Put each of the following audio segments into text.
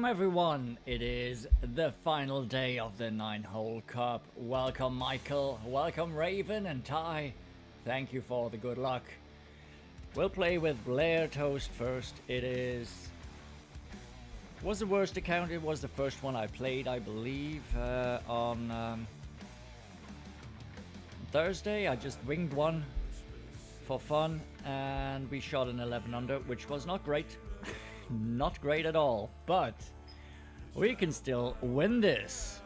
Welcome everyone, it is the final day of the 9-hole cup. Welcome Michael, welcome Raven and Ty. Thank you for the good luck. We'll play with Blair Toast first. Was the worst account, it was the first one I played, I believe, on Thursday. I just winged one for fun and we shot an 11 under, which was not great. Not great at all, but we can still win this.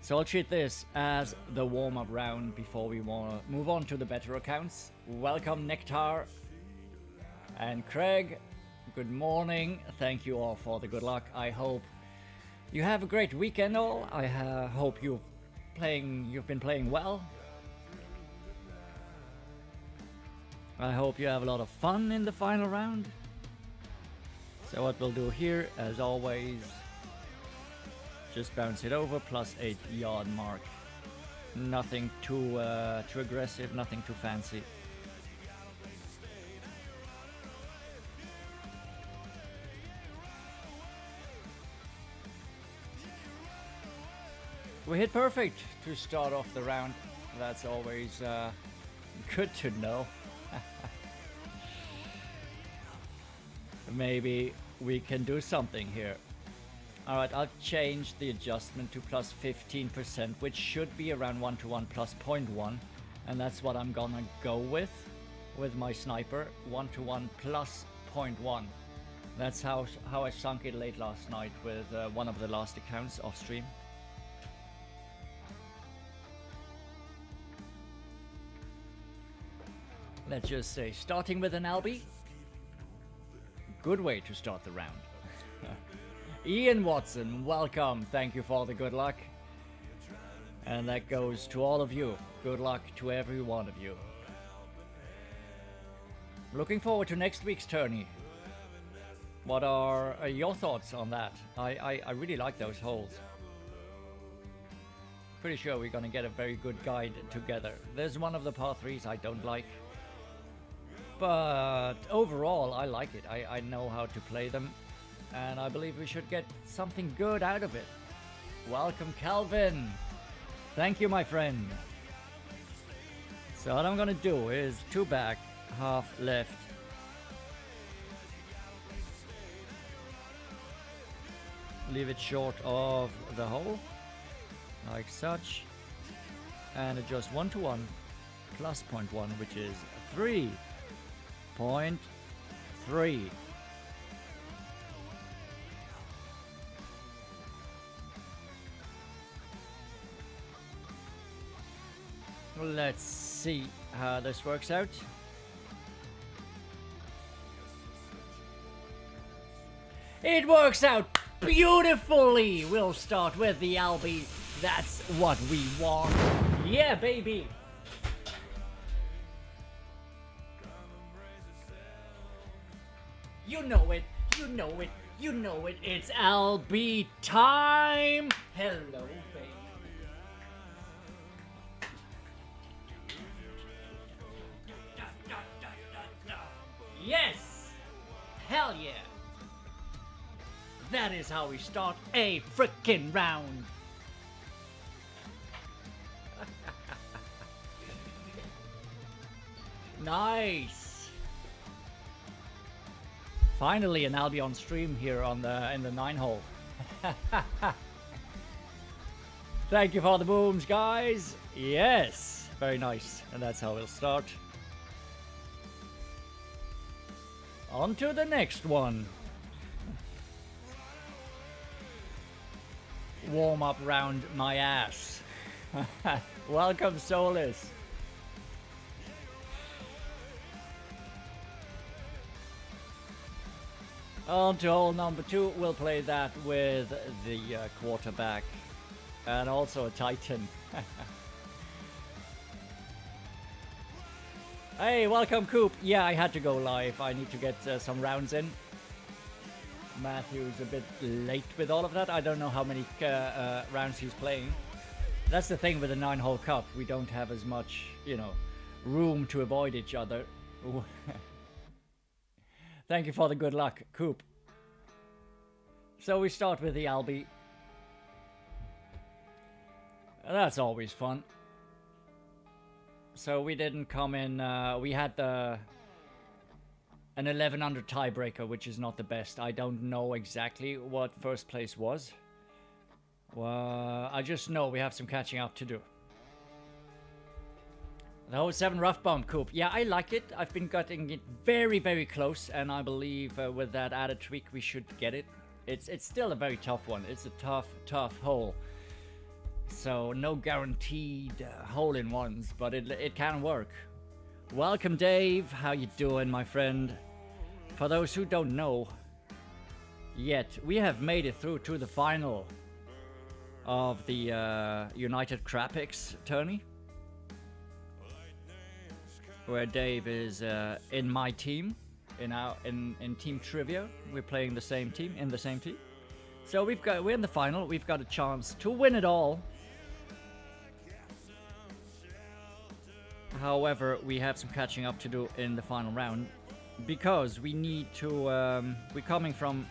So I'll treat this as the warm-up round before we want to move on to the better accounts. Welcome Nectar and Craig. Good morning. Thank you all for the good luck. I hope you have a great weekend all. I hope you've been playing well. I hope you have a lot of fun in the final round. So what we'll do here, as always, just bounce it over, plus 8 yard mark. Nothing too aggressive, nothing too fancy. We hit perfect to start off the round. That's always good to know. Maybe we can do something here. Alright, I'll change the adjustment to plus 15%, which should be around 1-to-1 plus 0.1. And that's what I'm gonna go with my sniper. 1-to-1 plus 0.1. That's how I sunk it late last night with one of the last accounts off stream. Let's just say, starting with an Albie. Good way to start the round. Ian Watson, welcome. Thank you for the good luck. And that goes to all of you. Good luck to every one of you. Looking forward to next week's tourney. What are your thoughts on that? I really like those holes. Pretty sure we're gonna get a very good guide together. There's one of the par 3s I don't like. But overall, I like it. I know how to play them. And I believe we should get something good out of it. Welcome, Calvin. Thank you, my friend. So what I'm going to do is 2 back, half left. Leave it short of the hole. Like such. And adjust 1-to-1 plus 0.1, which is 3.3. Let's see how this works out. It works out beautifully. We'll start with the Albie. That's what we want. Yeah, baby. You know it, you know it, you know it. It's Albie time. Hello, baby. Yes! Hell yeah! That is how we start a frickin' round. Nice. Finally an Albie on stream here on in the 9-hole. Thank you for the booms, guys. Yes, very nice. And that's how we'll start. On to the next one. Warm up round my ass. Welcome, Solus. On to hole number 2. We'll play that with the quarterback and also a Titan. Hey, welcome, Coop. Yeah, I had to go live. I need to get some rounds in. Matthew's a bit late with all of that. I don't know how many rounds he's playing. That's the thing with the 9-hole cup. We don't have as much, you know, room to avoid each other. Thank you for the good luck, Coop. So we start with the Albi. That's always fun. So we didn't come in, we had an 11 under tiebreaker, which is not the best. I don't know exactly what first place was. I just know we have some catching up to do. The 07 rough bump coupe. Yeah, I like it. I've been getting it very, very close, and I believe with that added tweak we should get it. It's still a very tough one. It's a tough hole. So no guaranteed hole-in-ones, but it can work. Welcome, Dave. How you doing, my friend? For those who don't know yet, we have made it through to the final of the United Crapix tourney, where Dave is in my team, in Team Trivia. We're playing the same team, in the same team. So we're in the final. We've got a chance to win it all. However, we have some catching up to do in the final round, because we need to, we're coming from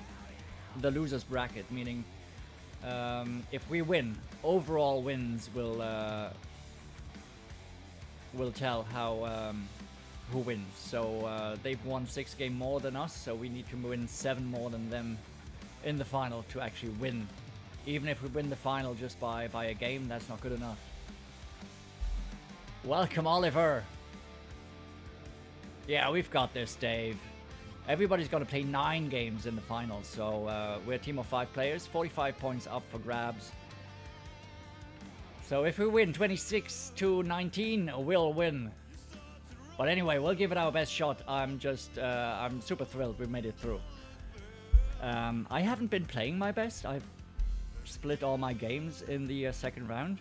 the loser's bracket, meaning if we win, overall wins will tell how who wins. So they've won 6 games more than us, so we need to win 7 more than them in the final to actually win. Even if we win the final just by a game, that's not good enough. Welcome, Oliver. Yeah, we've got this, Dave. Everybody's got to play 9 games in the final, so we're a team of 5 players, 45 points up for grabs. So if we win 26-19, we'll win. But anyway, we'll give it our best shot. I'm super thrilled we made it through. I haven't been playing my best. I've split all my games in the second round.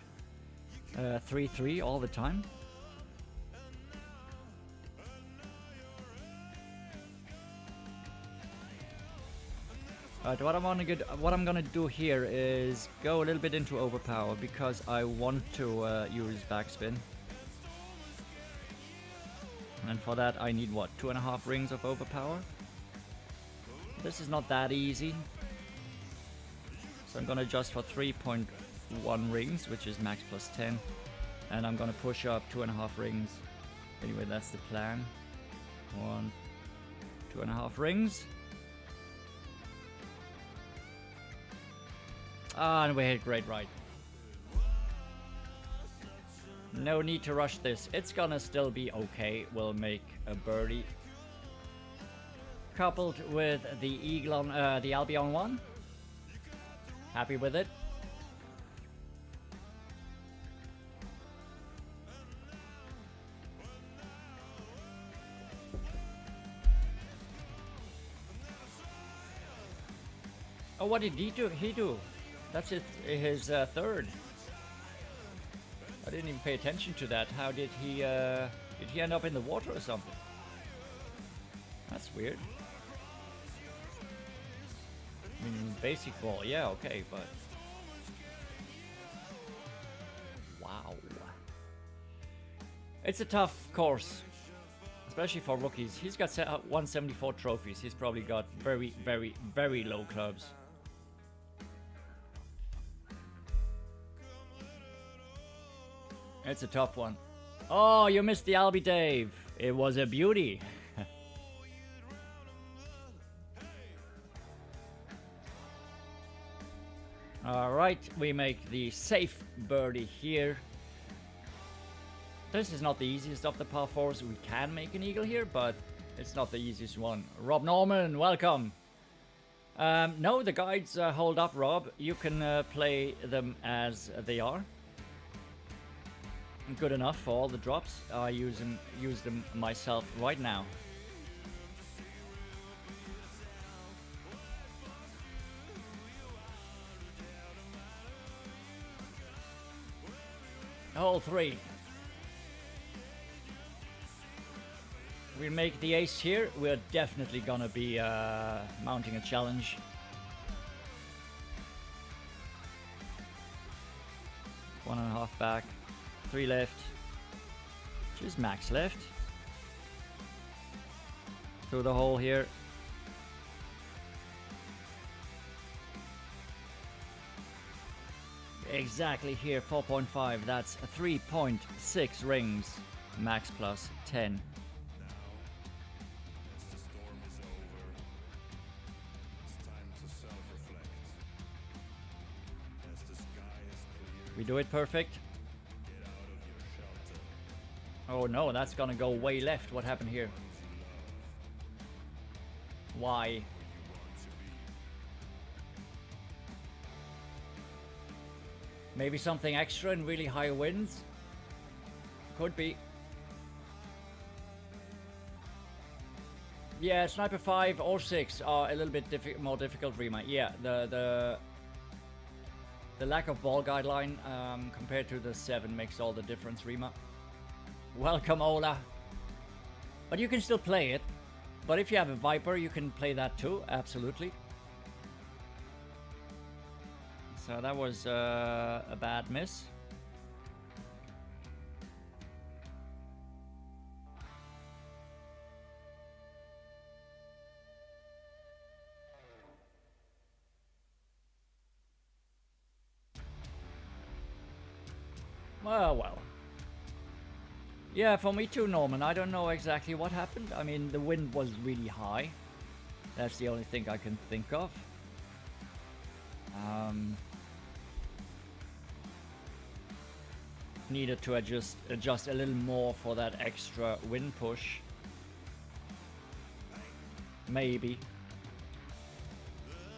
3-3 all the time. What I'm gonna do here is go a little bit into overpower, because I want to use backspin. And for that I need what, 2.5 rings of overpower? This is not that easy. So I'm gonna adjust for 3.1 rings, which is max plus 10. And I'm gonna push up 2.5 rings. Anyway, that's the plan. 2.5 rings. And we hit great right. No need to rush this. It's gonna still be okay. We'll make a birdie. Coupled with the eagle on the Albion one. Happy with it. Oh, what did he do? That's his third. I didn't even pay attention to that. How did he end up in the water or something? That's weird. I mean, basic ball, yeah, okay, but... Wow. It's a tough course, especially for rookies. He's got 174 trophies. He's probably got very, very, very low clubs. It's a tough one. Oh, you missed the Albi, Dave. It was a beauty. Alright, we make the safe birdie here. This is not the easiest of the par 4s. We can make an eagle here, but it's not the easiest one. Rob Norman, welcome. No, the guides hold up, Rob. You can play them as they are. Good enough for all the drops. I use them myself right now. Hole 3. We make the ace here. We're definitely gonna be mounting a challenge. One and a half back. 3 left, just max left, through the hole here. Exactly here, 4.5. That's 3.6 rings. Max plus 10. We do it perfect. Oh no, that's gonna go way left. What happened here? Why? Maybe something extra and really high winds? Could be. Yeah, Sniper 5 or 6 are a little bit more difficult, Rima. Yeah, the lack of ball guideline compared to the 7 makes all the difference, Rima. Welcome, Ola. But you can still play it. But if you have a Viper, you can play that too, absolutely. So that was a bad miss. Well. Yeah, for me too, Norman. I don't know exactly what happened. I mean, the wind was really high. That's the only thing I can think of. Needed to adjust a little more for that extra wind push. Maybe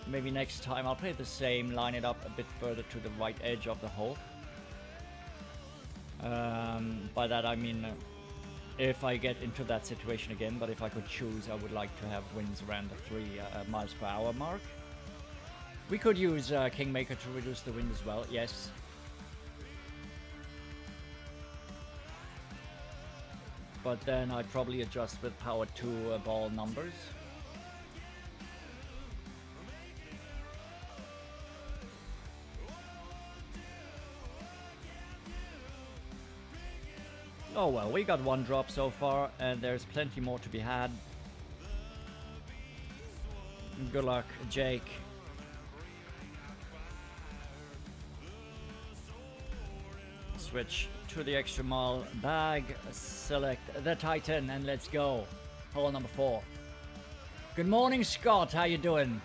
next time I'll play the same, line it up a bit further to the right edge of the hole. By that I mean if I get into that situation again, but if I could choose, I would like to have winds around the 3 miles per hour mark. We could use Kingmaker to reduce the wind as well, yes. But then I'd probably adjust with power to ball numbers. Oh well, we got 1 drop so far, and there's plenty more to be had. Good luck, Jake. Switch to the extra mile bag, select the Titan, and let's go. Hole number 4. Good morning, Scott. How you doing?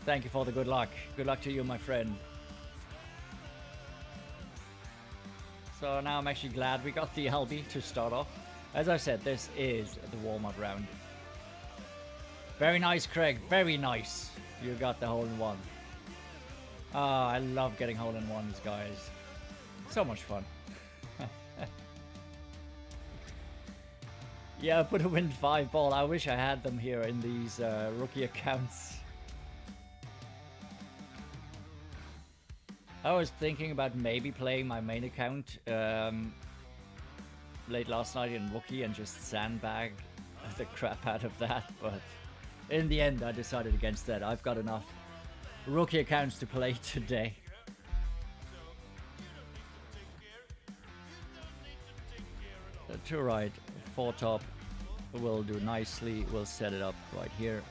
Thank you for the good luck. Good luck to you, my friend. So now I'm actually glad we got the LB to start off. As I said, this is the warm-up round. Very nice, Craig. Very nice. You got the hole-in-one. Ah, I love getting hole-in-ones, guys. So much fun. Yeah, put a Wind 5 ball. I wish I had them here in these rookie accounts. I was thinking about maybe playing my main account late last night in rookie and just sandbag the crap out of that, but in the end I decided against that. I've got enough rookie accounts to play today. To right, 4 top will do nicely. We'll set it up right here.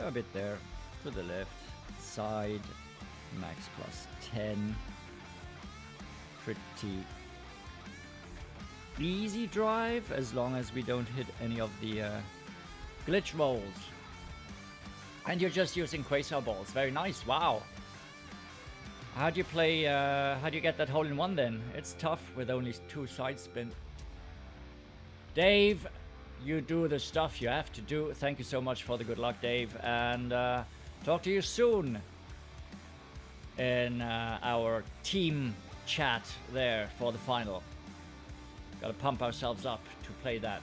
A bit there, to the left, side, max plus 10. Pretty easy drive, as long as we don't hit any of the glitch rolls. And you're just using Quasar balls. Very nice, wow. How do you play, how do you get that hole-in-one then? It's tough with only 2 side spin. Dave, you do the stuff you have to do. Thank you so much for the good luck, Dave. And talk to you soon in our team chat there for the final. Gotta pump ourselves up to play that.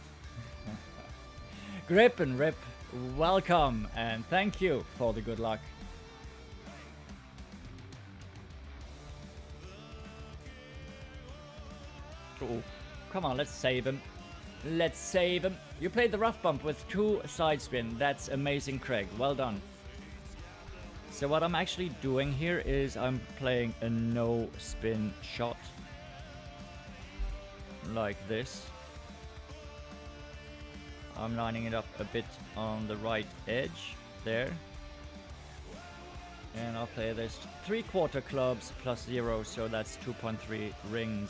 Grip and Rip, welcome and thank you for the good luck. Oh, come on, let's save him. Let's save him. You played the rough bump with 2 side spin. That's amazing, Craig. Well done. So what I'm actually doing here is I'm playing a no spin shot. Like this. I'm lining it up a bit on the right edge there. And I'll play this 3/4 clubs plus 0, so that's 2.3 rings.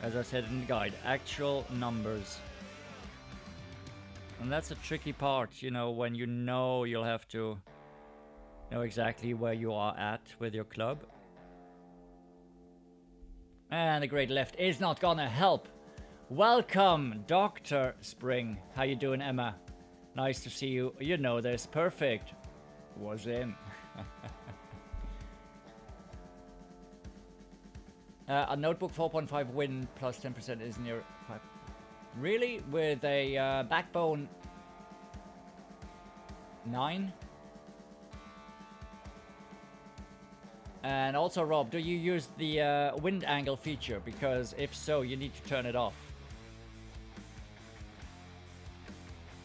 As I said in the guide, actual numbers. And that's a tricky part, you know, when you know you'll have to know exactly where you are at with your club. And the great left is not gonna help. Welcome, Dr. Spring. How you doing, Emma? Nice to see you. You know this. Perfect. Was in. A notebook 4.5 win plus 10% is near 5. Really? With a backbone 9? And also, Rob, do you use the wind angle feature? Because if so, you need to turn it off.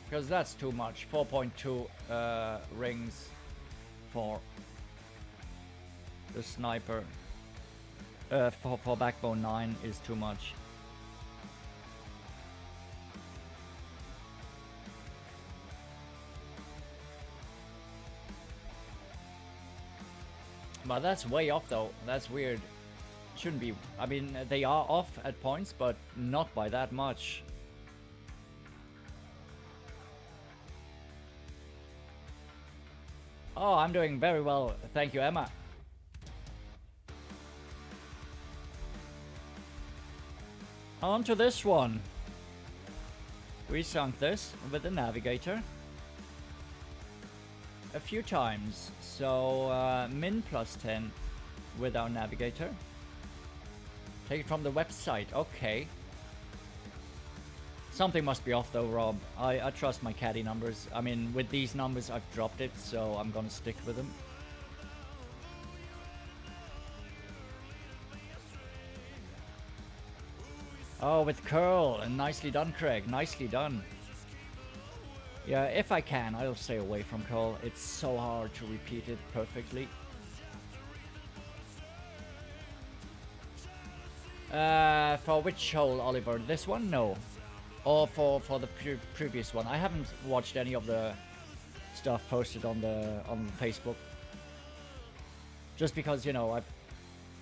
Because that's too much. 4.2 rings for the sniper. For backbone 9 is too much. But that's way off though. That's weird. Shouldn't be. I mean, they are off at points, but not by that much. Oh, I'm doing very well. Thank you, Emma. On to this one. We sunk this with the navigator a few times. So min plus 10 with our navigator. Take it from the website. Okay. Something must be off though, Rob. I trust my caddy numbers. I mean, with these numbers I've dropped it, so I'm gonna stick with them. Oh, with curl, and nicely done, Craig. Nicely done. Yeah, if I can, I'll stay away from curl. It's so hard to repeat it perfectly. For which hole, Oliver? This one? No. Or for the previous one? I haven't watched any of the stuff posted on Facebook. Just because, you know, I've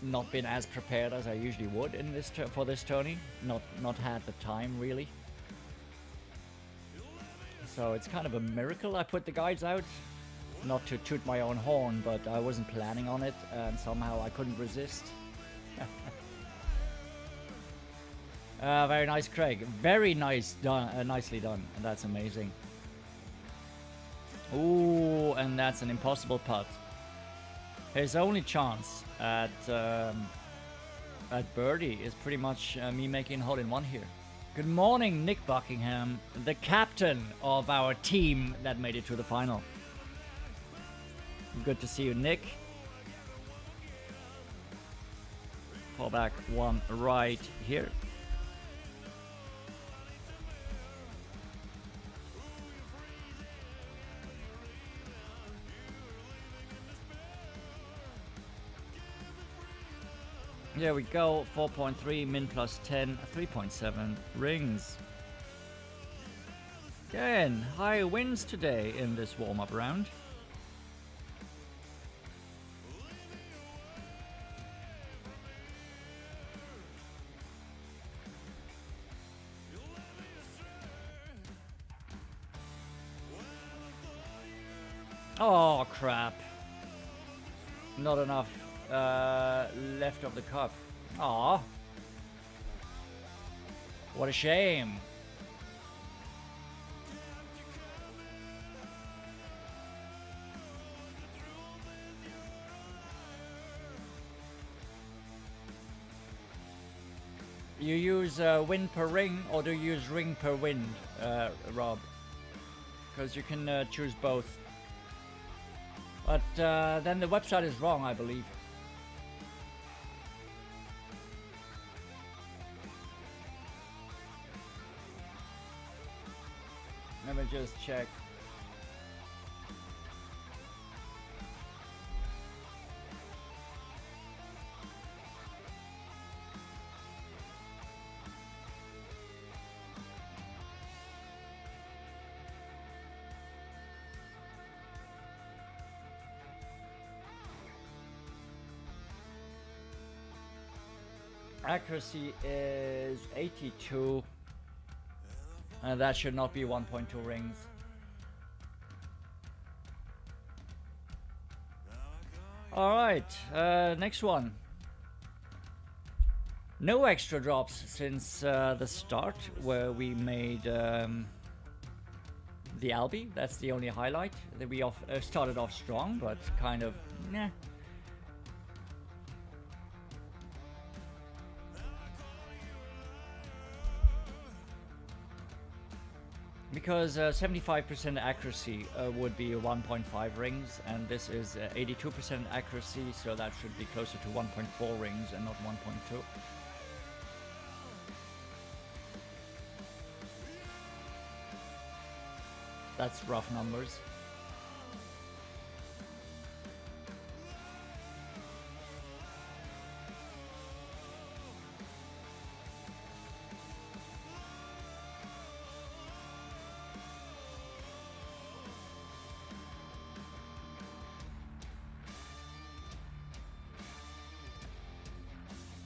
not been as prepared as I usually would in this for this tourney. Not had the time really. So it's kind of a miracle I put the guides out. Not to toot my own horn, but I wasn't planning on it, and somehow I couldn't resist. Very nice, Craig. Very nice done. Nicely done. That's amazing. Ooh, and that's an impossible putt. His only chance at birdie is pretty much me making a hole-in-one here. Good morning, Nick Buckingham, the captain of our team that made it to the final. Good to see you, Nick. Fall back one right here. There we go, 4.3, min plus 10, 3.7 rings. Again, high winds today in this warm-up round. Oh, crap. Not enough left of the cup. Aw. What a shame. You use win per ring, or do you use ring per wind, Rob? Because you can choose both. But then the website is wrong, I believe. Let me just check. Accuracy is 82. And that should not be 1.2 rings. Alright, next one. No extra drops since the start, where we made the Albi. That's the only highlight. That we started off strong, but kind of nah. Because 75% accuracy would be 1.5 rings, and this is 82% accuracy, so that should be closer to 1.4 rings and not 1.2. That's rough numbers.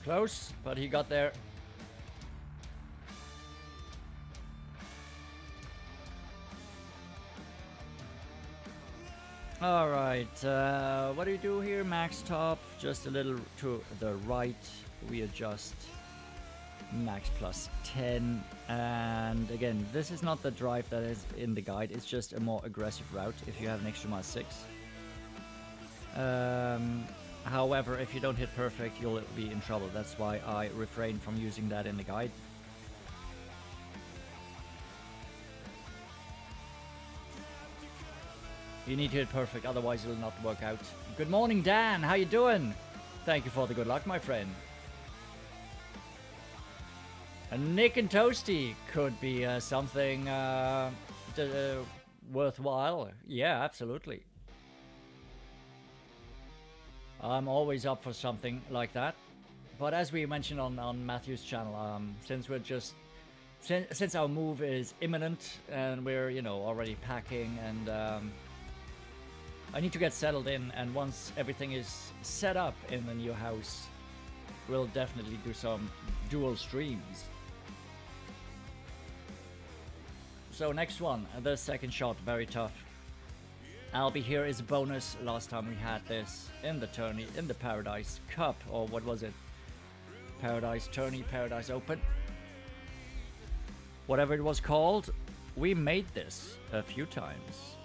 Close, but he got there. Alright, what do we do here? Max top, just a little to the right. We adjust max plus 10. And again, this is not the drive that is in the guide, it's just a more aggressive route if you have an extra mile 6. However, if you don't hit perfect, you'll be in trouble. That's why I refrain from using that in the guide. You need to hit perfect, otherwise it will not work out. Good morning, Dan. How you doing? Thank you for the good luck, my friend. And Nick and Toasty could be something worthwhile. Yeah, absolutely. I'm always up for something like that. But as we mentioned on Matthew's channel, since we're just since our move is imminent and we're, you know, already packing, and I need to get settled in, and once everything is set up in the new house, we'll definitely do some dual streams. So next one, the second shot, very tough. Albi here is a bonus. Last time we had this in the tourney, in the Paradise Cup, or what was it? Paradise Tourney, Paradise Open. Whatever it was called, we made this a few times.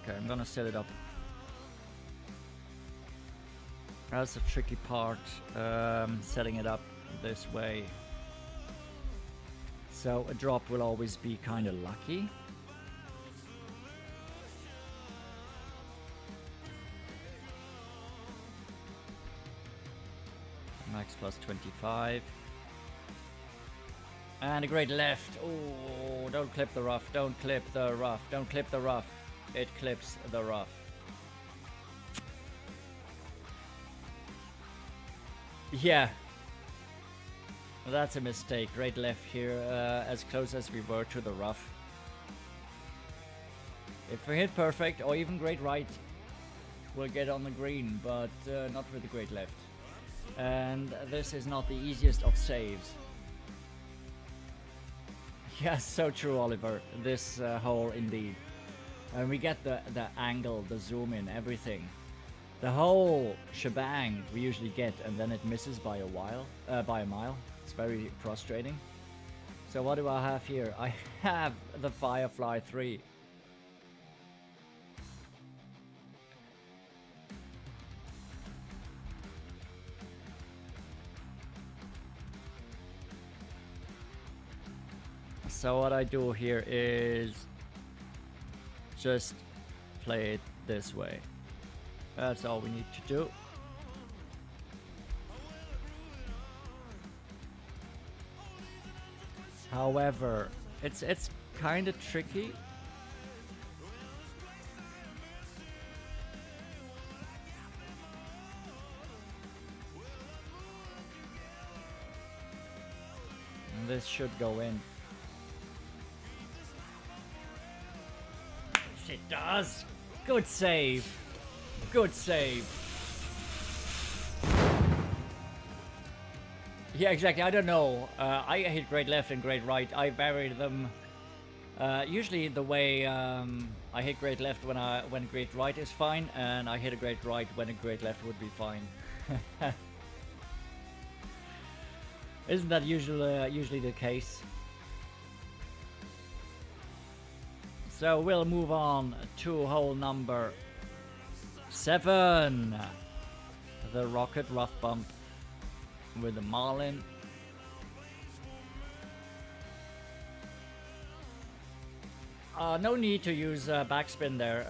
Okay, I'm gonna set it up. That's the tricky part, setting it up this way. So a drop will always be kind of lucky. Max plus 25. And a great left. Oh, don't clip the rough, don't clip the rough, don't clip the rough. It clips the rough. Yeah, that's a mistake. Right left here, as close as we were to the rough. If we hit perfect, or even great right, we'll get on the green, but not with the great left. And this is not the easiest of saves. Yes, so true, Oliver. This hole indeed. And we get the angle, the zoom in, everything. The whole shebang we usually get, and then it misses by a mile. It's very frustrating. So what do I have here? I have the Firefly 3. So what I do here is just play it this way. That's all we need to do. However, it's kind of tricky. And this should go in. it does. Good save. Good save. Yeah, exactly. I don't know. I hit great left and great right. I vary them. Usually the way I hit great left when great right is fine, and I hit a great right when a great left would be fine. Isn't that usually the case? So we'll move on to hole number 7. The Rocket Rough Bump with the Marlin. No need to use backspin there.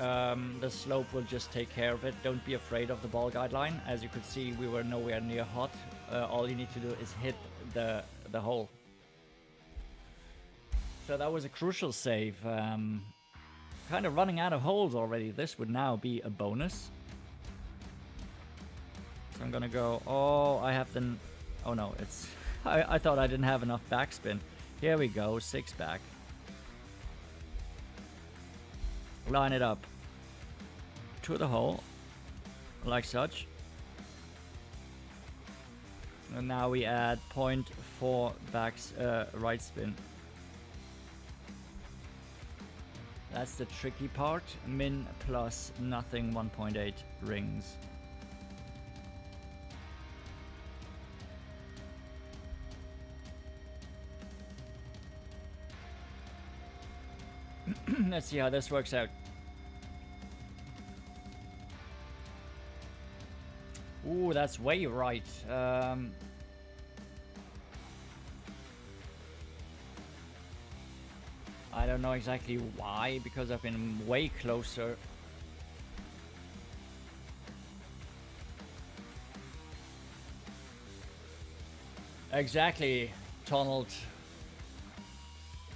The slope will just take care of it. Don't be afraid of the ball guideline. As you could see, we were nowhere near hot. All you need to do is hit the hole. So that was a crucial save. Kind of running out of holes already. This would now be a bonus. So I'm gonna go. Oh, I have the. Oh no, it's. I thought I didn't have enough backspin. Here we go, 6 back. Line it up to the hole, like such. And now we add 0.4 backs right spin. That's the tricky part. Min plus nothing 1.8 rings. Let's see how this works out. Ooh, that's way right. I don't know exactly why, because I've been way closer. Exactly, tunneled.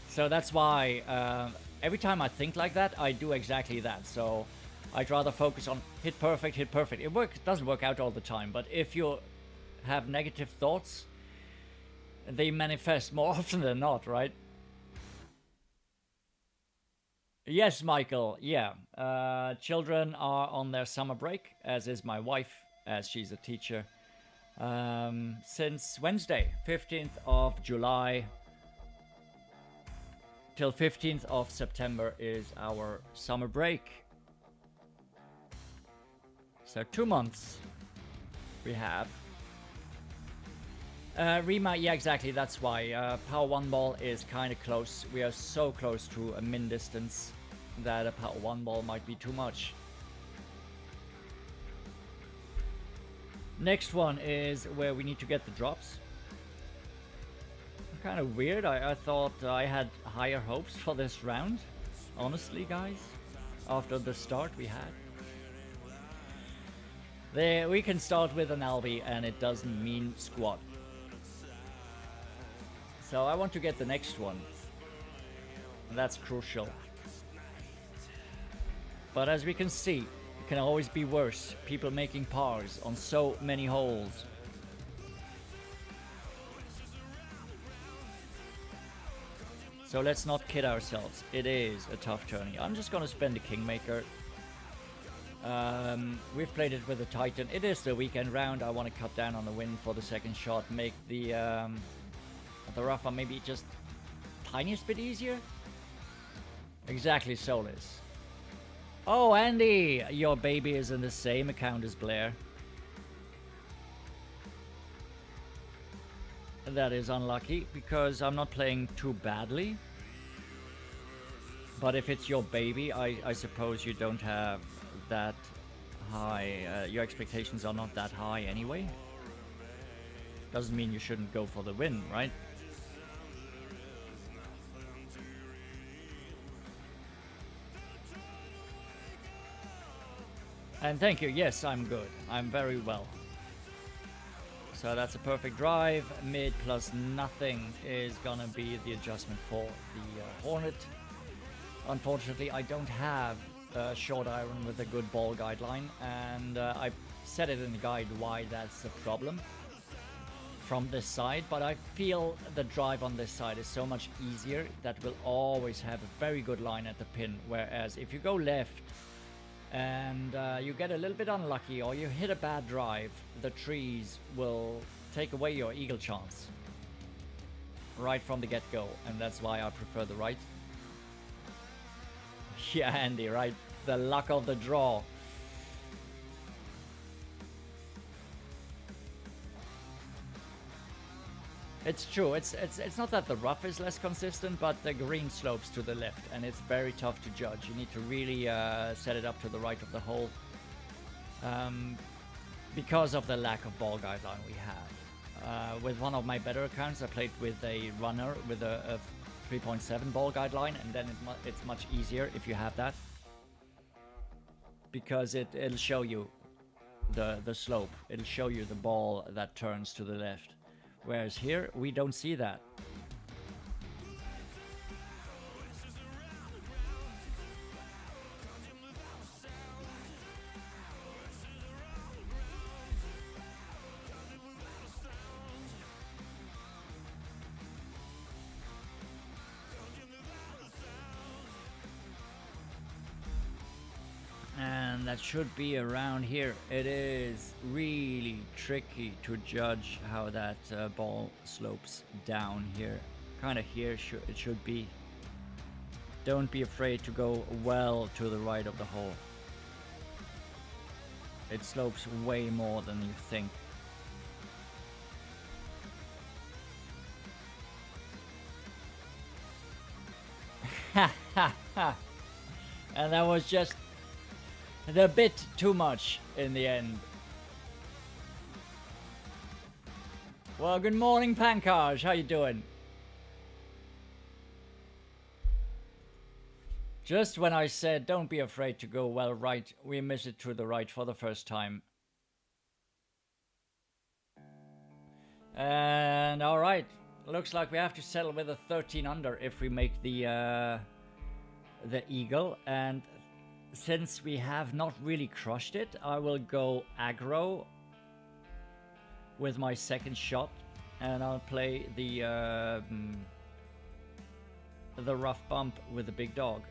So that's why every time I think like that, I do exactly that. So I'd rather focus on hit perfect, hit perfect. It doesn't work out all the time, but if you have negative thoughts, they manifest more often than not, right? Yes, Michael, yeah. Children are on their summer break, as is my wife, as she's a teacher. Since Wednesday, 15th of July, till 15th of September is our summer break. So 2 months we have. Rima, yeah, exactly, that's why. Power 1 ball is kind of close. We are so close to a min distance that a Power 1 ball might be too much. Next one is where we need to get the drops. Kind of weird. I thought I had higher hopes for this round. Honestly, guys. After the start we had. There, we can start with an Albi and it doesn't mean squat. So I want to get the next one. And that's crucial. But as we can see, it can always be worse. People making pars on so many holes. So let's not kid ourselves. It is a tough tourney. I'm just going to spend the Kingmaker. We've played it with the Titan. It is the weekend round. I want to cut down on the wind for the second shot. Make the rough one maybe just tiniest bit easier. Exactly, Solis. Oh, Andy, your baby is in the same account as Blair. That is unlucky because I'm not playing too badly. But if it's your baby, I suppose you don't have that high. Your expectations are not that high anyway. Doesn't mean you shouldn't go for the win, right? And thank you. Yes, I'm good. I'm very well. So that's a perfect drive. Mid plus nothing is gonna be the adjustment for the Hornet. Unfortunately, I don't have a short iron with a good ball guideline, and I said it in the guide why that's the problem. from this side, but I feel the drive on this side is so much easier that we'll always have a very good line at the pin, whereas if you go left and you get a little bit unlucky or you hit a bad drive, the trees will take away your eagle chance right from the get-go, and that's why I prefer the right. Yeah, Andy, right? The luck of the draw. It's true. It's not that the rough is less consistent, but the green slopes to the left, and it's very tough to judge. You need to really set it up to the right of the hole, because of the lack of ball guideline we have. With one of my better accounts, I played with a runner with a 3.7 ball guideline, and then it's much easier if you have that, because it'll show you the slope. It'll show you the ball that turns to the left. Whereas here, we don't see that. And that should be around here. It is really tricky to judge how that ball slopes down here. Kind of here it should be. Don't be afraid to go well to the right of the hole. It slopes way more than you think. Ha ha ha! And that was just a bit too much in the end. Well, good morning, Pankaj. How you doing? Just when I said don't be afraid to go well right, we miss it to the right for the first time. And all right, looks like we have to settle with a 13 under if we make the eagle. And since we have not really crushed it, I will go aggro with my second shot, and I'll play the rough bump with the big dog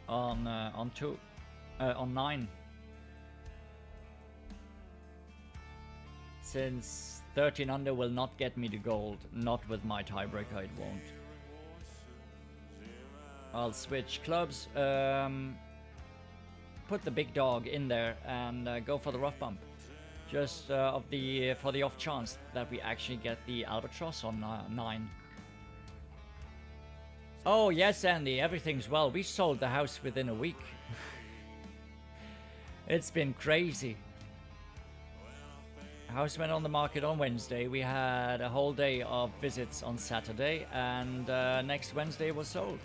on 9. Since 13 under will not get me the gold, not with my tiebreaker, it won't. I'll switch clubs, put the big dog in there, and go for the rough bump. Just for the off chance that we actually get the albatross on 9. Oh yes, Andy, everything's well. We sold the house within a week. It's been crazy. House went on the market on Wednesday. We had a whole day of visits on Saturday, and next Wednesday was sold.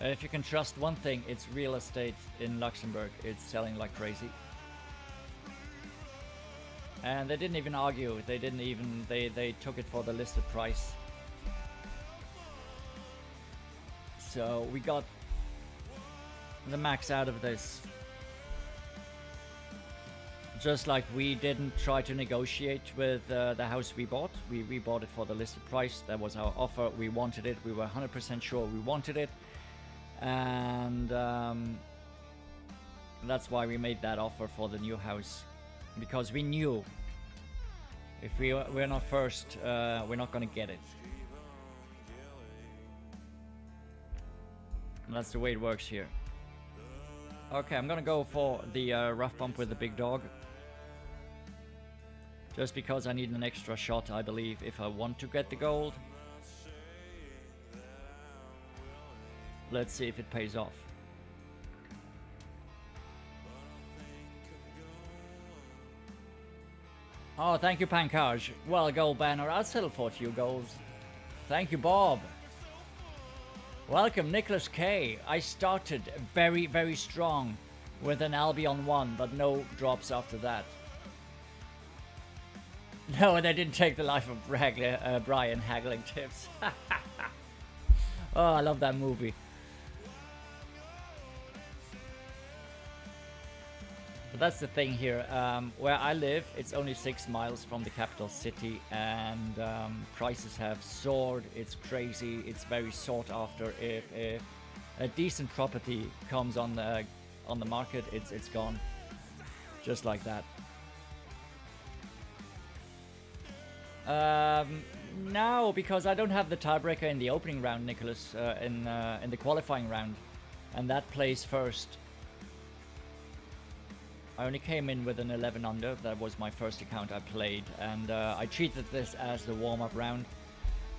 If you can trust one thing, it's real estate in Luxembourg. It's selling like crazy. And they didn't even argue. They took it for the listed price. So we got the max out of this. Just like we didn't try to negotiate with the house we bought. We bought it for the listed price. That was our offer. We wanted it. We were 100% sure we wanted it. And that's why we made that offer for the new house, because we knew if we're not first, we're not gonna get it. And that's the way it works here. Okay, I'm gonna go for the rough bump with the big dog, just because I need an extra shot, I believe, if I want to get the gold. Let's see if it pays off. Oh, thank you, Pankaj. Well, gold banner. I'll settle for a few golds. Thank you, Bob. Welcome, Nicholas K. I started very, very strong with an Albion 1, but no drops after that. No, they didn't take the life of Brian haggling tips. Oh, I love that movie. that's the thing here. Where I live, it's only 6 miles from the capital city, and prices have soared. It's crazy. It's very sought after. If a decent property comes on the market, it's gone, just like that. No, because I don't have the tiebreaker in the opening round, Nicholas, in the qualifying round, and that plays first. I only came in with an 11 under. That was my first account I played, and I treated this as the warm-up round.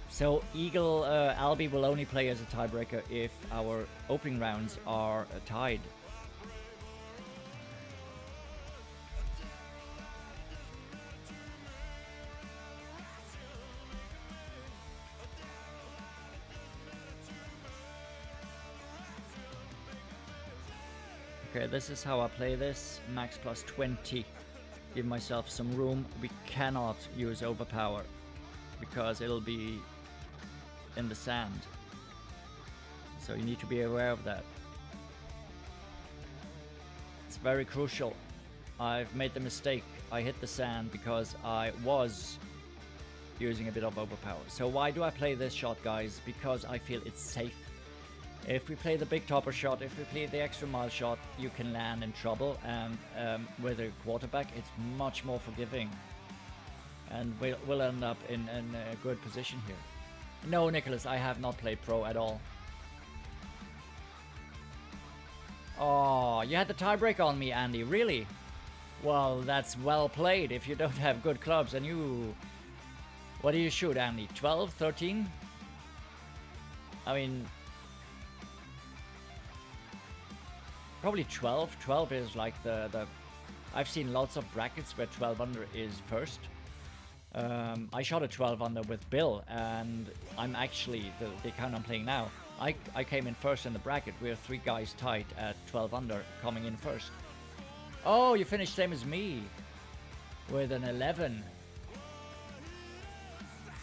So Eagle Albi will only play as a tiebreaker if our opening rounds are tied. Okay, this is how I play this. Max plus 20. Give myself some room. We cannot use overpower because it'll be in the sand. So you need to be aware of that. It's very crucial. I've made the mistake. I hit the sand because I was using a bit of overpower. So why do I play this shot, guys? Because I feel it's safe. If we play the big topper shot, if we play the extra mile shot, you can land in trouble, and with a quarterback it's much more forgiving, and we'll end up in a good position here. No, Nicholas, I have not played pro at all. Oh, you had the tiebreaker on me, Andy, really? Well, that's well played if you don't have good clubs. And you... What do you shoot, Andy? 12, 13? I mean... Probably 12. 12 is like the I've seen lots of brackets where 12 under is first. I shot a 12 under with Bill, and I'm actually, the account I'm playing now, I came in first in the bracket. We're 3 guys tied at 12 under, coming in first. Oh, you finished same as me, with an 11.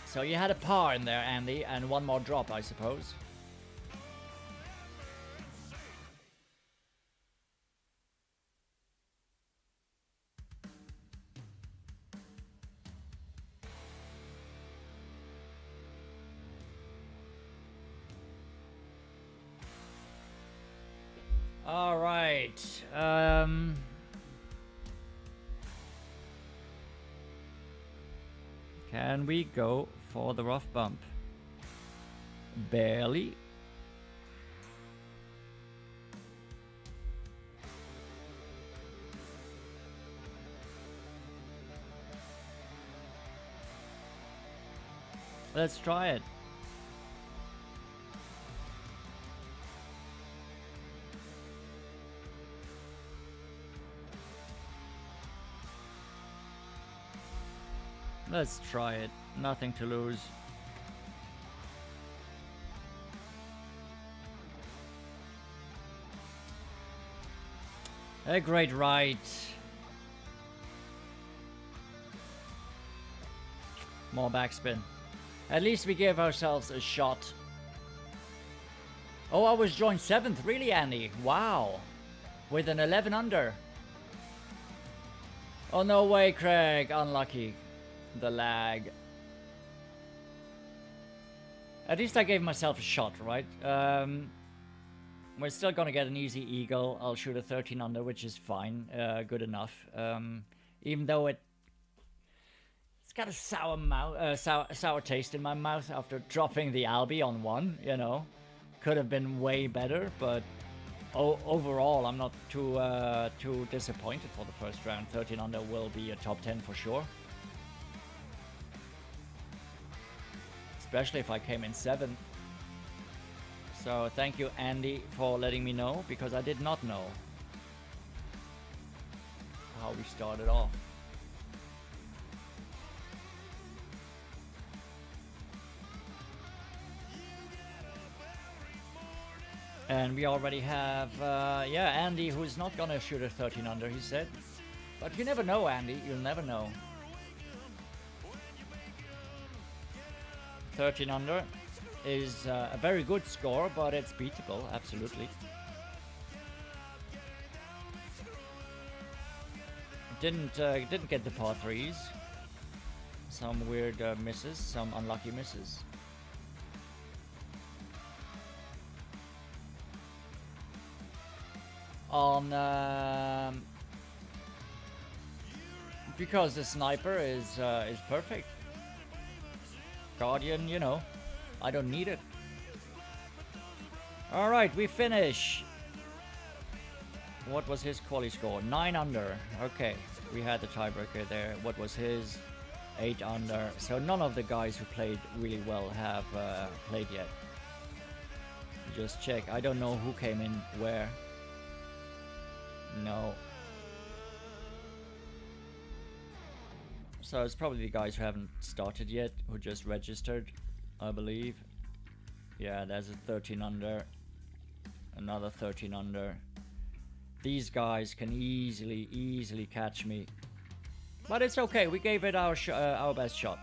So you had a par in there, Andy, and one more drop, I suppose. All right. Can we go for the rough bump? Barely. Let's try it. Let's try it. Nothing to lose. A great right. More backspin. At least we gave ourselves a shot. Oh, I was joined 7th. Really, Andy? Wow. With an 11 under. Oh, no way, Craig. Unlucky. The lag. At least I gave myself a shot, right? We're still gonna get an easy eagle. I'll shoot a 13 under, which is fine, good enough. Even though it's got a sour taste in my mouth after dropping the Albi on 1. You know, could have been way better, but overall, I'm not too disappointed for the first round. 13 under will be a top 10 for sure. Especially if I came in 7th. So thank you, Andy, for letting me know, because I did not know how we started off. And we already have, yeah, Andy, who's not gonna shoot a 13 under, he said. But you never know, Andy, you'll never know. 13 under is a very good score, but it's beatable, absolutely. Didn't get the par threes. Some weird misses, some unlucky misses. On because the sniper is perfect. Guardian, you know, I don't need it. All right, we finish. What was his quali score? 9 under. Okay, we had the tiebreaker there. What was his? 8 under. So none of the guys who played really well have played yet. Just check. I don't know who came in where. No. So it's probably the guys who haven't started yet, who just registered, I believe. Yeah, there's a 13 under. Another 13 under. These guys can easily catch me. But it's okay, we gave it our best shot.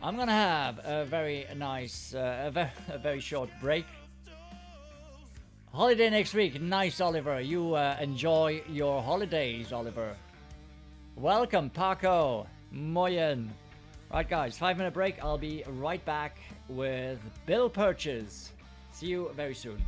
I'm gonna have a very nice, a very short break. Holiday next week. Nice, Oliver. You enjoy your holidays, Oliver. Welcome, Paco. Moyen. Right, guys, 5-minute break. I'll be right back with Bill Purchase. See you very soon.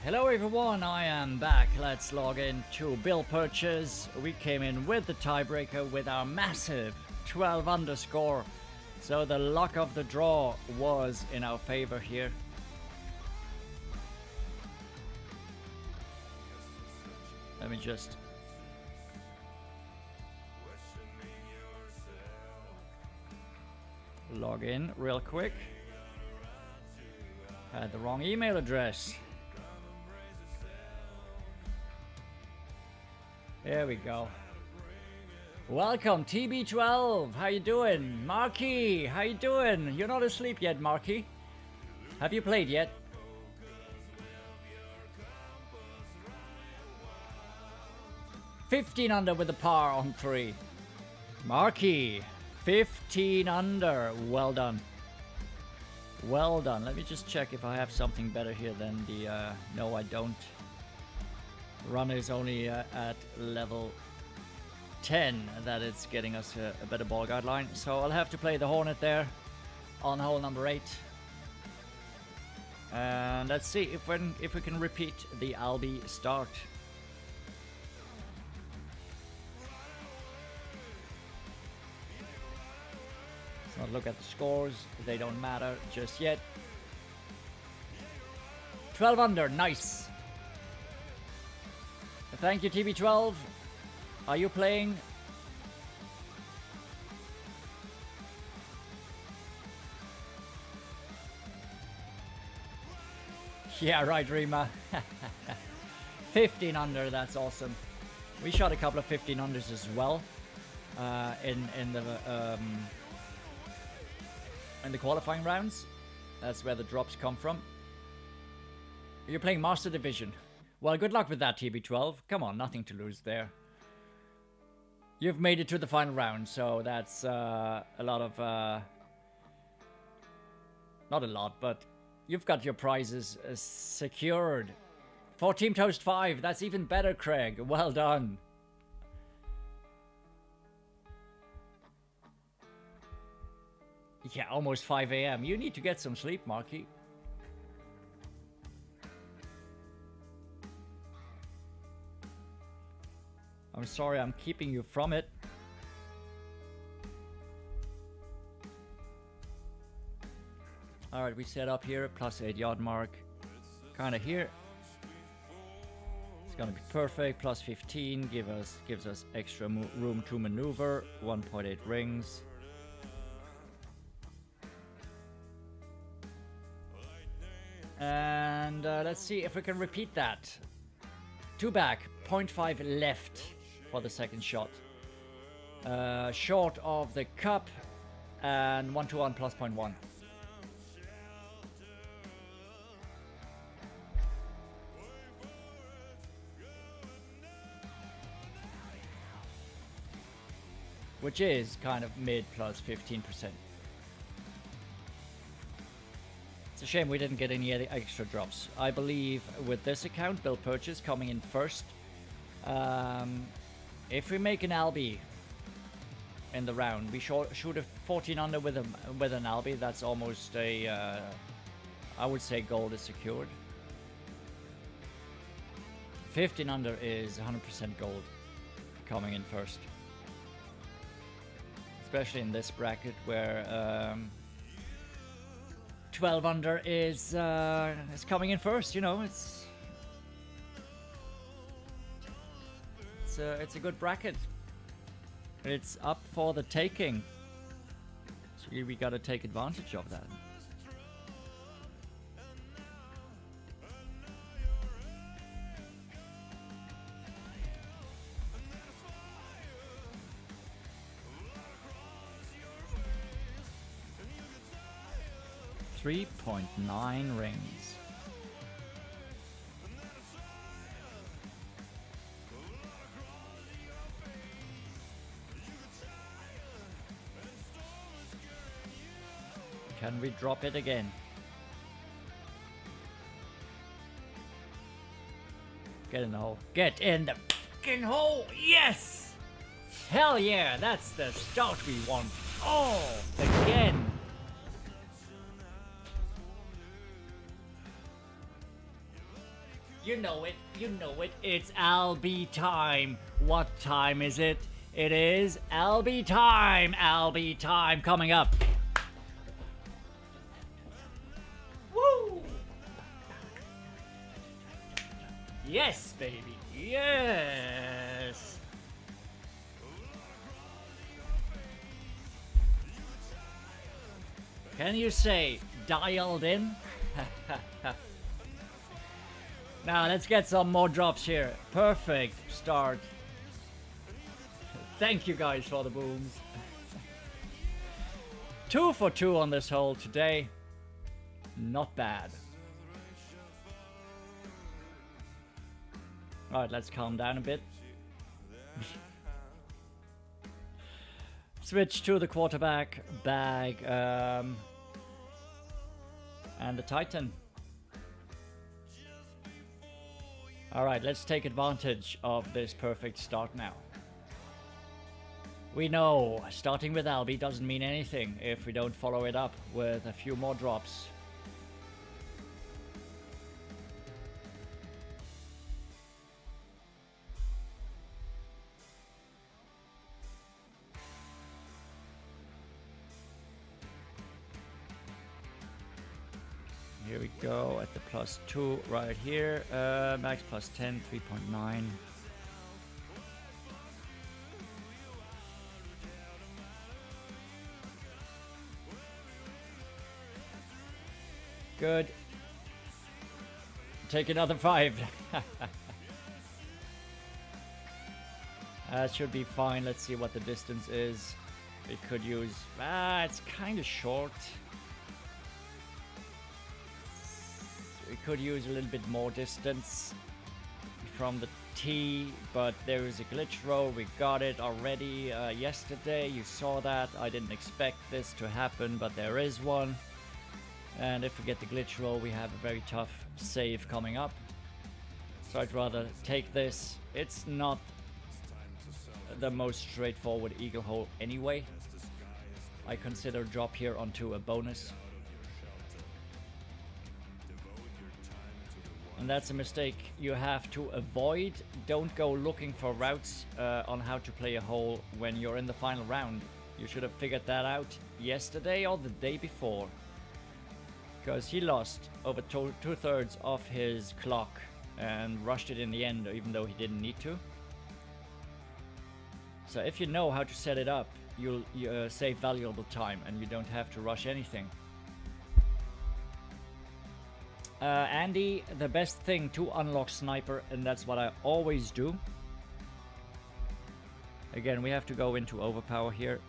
Hello everyone, I am back. Let's log into Bill Purchase. We came in with the tiebreaker with our massive 12 underscore. So the luck of the draw was in our favor here. Let me just log in real quick. Had the wrong email address. There we go. Welcome, TB12. How you doing? Marky, how you doing? You're not asleep yet, Marky. Have you played yet? $15 under with the par on 3. Marky, 15 under. Well done. Well done. Let me just check if I have something better here than the... no, I don't. Run is only at level 10 that it's getting us a better ball guideline. So I'll have to play the Hornet there on hole number 8. And let's see if we can repeat the Albi start. Let's not look at the scores. They don't matter just yet. 12 under. Nice. Thank you, TB12. Are you playing? Yeah, right, Rima. 15 under, that's awesome. We shot a couple of 15 unders as well in the qualifying rounds. That's where the drops come from. You're playing Master Division. Well, good luck with that, TB12. Come on, nothing to lose there. You've made it to the final round, so that's a lot of... not a lot, but you've got your prizes secured. For Team Toast 5, that's even better, Craig. Well done. Yeah, almost 5 a.m. You need to get some sleep, Marky. I'm sorry, I'm keeping you from it. Alright, we set up here, plus 8 yard mark. Kind of here. It's gonna be perfect, plus 15, gives us extra room to maneuver, 1.8 rings. And let's see if we can repeat that. 2 back, 0.5 left for the second shot. Short of the cup, and 1-2-1 plus 0.1. Which is kind of mid plus 15%. It's a shame we didn't get any extra drops. I believe with this account, Bill Purchase coming in first. If we make an Albi in the round, we shoot a 14 under with an Albi. That's almost a, I would say gold is secured. 15 under is 100% gold coming in first. Especially in this bracket where 12 under is coming in first. You know, it's a good bracket. It's up for the taking. So we got to take advantage of that. .9 rings. Can we drop it again? Get in the hole. Get in the fucking hole! Yes! Hell yeah! That's the start we want. Oh! Again! You know it. You know it. It's Albie time. What time is it? It is Albie time. Albie time coming up. Woo! Yes, baby. Yes. Can you say dialed in? Now let's get some more drops here. Perfect start. Thank you guys for the booms. 2 for 2 on this hole today. Not bad. Alright, let's calm down a bit. Switch to the quarterback bag and the Titan. Alright, let's take advantage of this perfect start now. We know starting with Albie doesn't mean anything if we don't follow it up with a few more drops. Here we go at the +2 right here. Max +10, 3.9. Good. Take another 5. That should be fine. Let's see what the distance is. We could use... it's kind of short. We could use a little bit more distance from the tee, but there is a glitch roll. We got it already yesterday. You saw that. I didn't expect this to happen, but there is one. And if we get the glitch roll, we have a very tough save coming up. So I'd rather take this. It's not the most straightforward eagle hole anyway. I consider drop here onto a bonus. And that's a mistake you have to avoid. Don't go looking for routes on how to play a hole when you're in the final round. You should have figured that out yesterday or the day before. Because he lost over 2/3 of his clock and rushed it in the end, even though he didn't need to. So if you know how to set it up, you'll save valuable time and you don't have to rush anything. Andy, the best thing to unlock sniper, and that's what I always do. Again, we have to go into overpower here.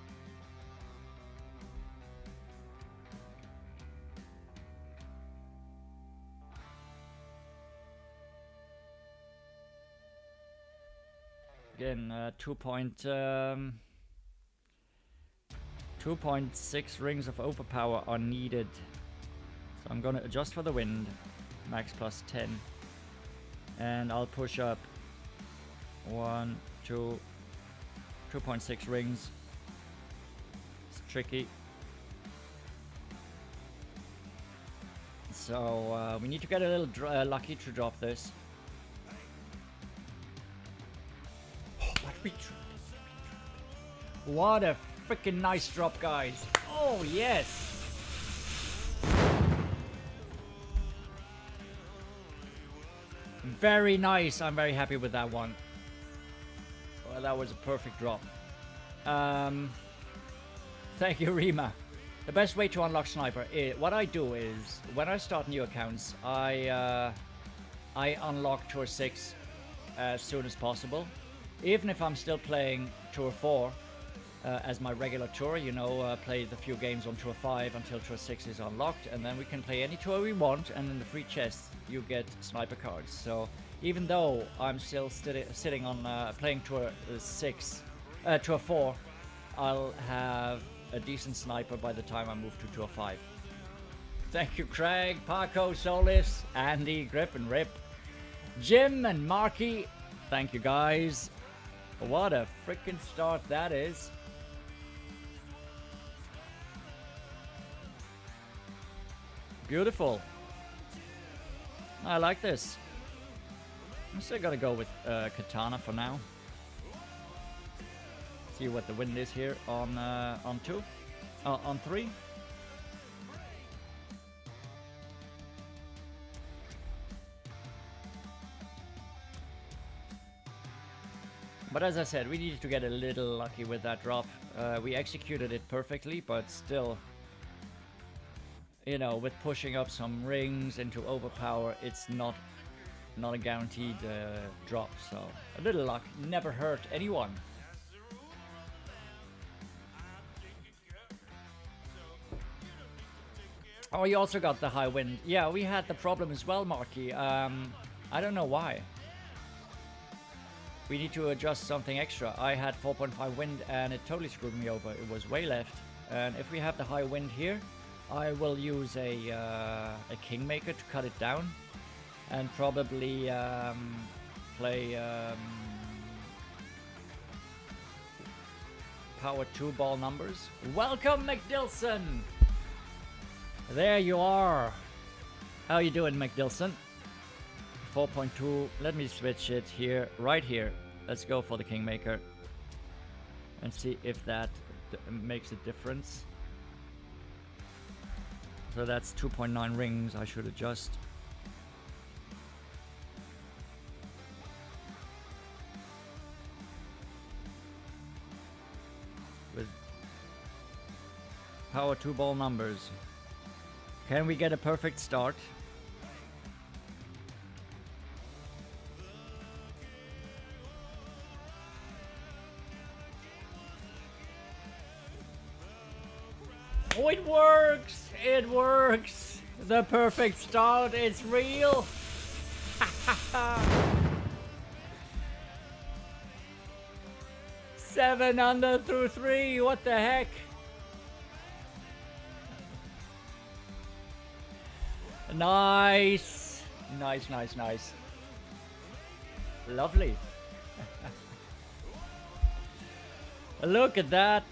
Again, 2.6 rings of overpower are needed. So I'm gonna adjust for the wind, max +10, and I'll push up 1, 2, 2.6 rings. It's tricky. So we need to get a little lucky to drop this. What a freaking nice drop, guys. Oh, yes. Very nice. I'm very happy with that one. Well, that was a perfect drop. Thank you, Rima. The best way to unlock sniper what I do is when I start new accounts, I unlock Tour 6 as soon as possible. Even if I'm still playing Tour 4 as my regular tour, you know, play the few games on Tour 5 until Tour 6 is unlocked, and then we can play any tour we want, and in the free chest you get sniper cards. So even though I'm still sitting on playing Tour 4, I'll have a decent sniper by the time I move to Tour 5. Thank you, Craig, Paco, Solis, Andy, Grip and Rip, Jim and Marky. Thank you, guys. What a freaking start that is. Beautiful. I like this. I'm still gonna go with Katana for now. See what the wind is here on 2, on 3. But as I said, we needed to get a little lucky with that drop. We executed it perfectly, but still, you know, with pushing up some rings into overpower, it's not a guaranteed drop. So a little luck never hurt anyone. Oh, you also got the high wind. Yeah, we had the problem as well, Marky. I don't know why. We need to adjust something extra. I had 4.5 wind and it totally screwed me over. It was way left. And if we have the high wind here, I will use a Kingmaker to cut it down. And probably play power 2 ball numbers. Welcome, McDilson! There you are. How you doing, McDilson? 4.2. Let me switch it here, right here. Let's go for the Kingmaker and see if that makes a difference. So that's 2.9 rings. I should adjust. With power 2 ball numbers. Can we get a perfect start? Oh, it works! It works! The perfect start, it's real! 7 under through 3, what the heck? Nice! Nice, nice, nice. Lovely. Look at that!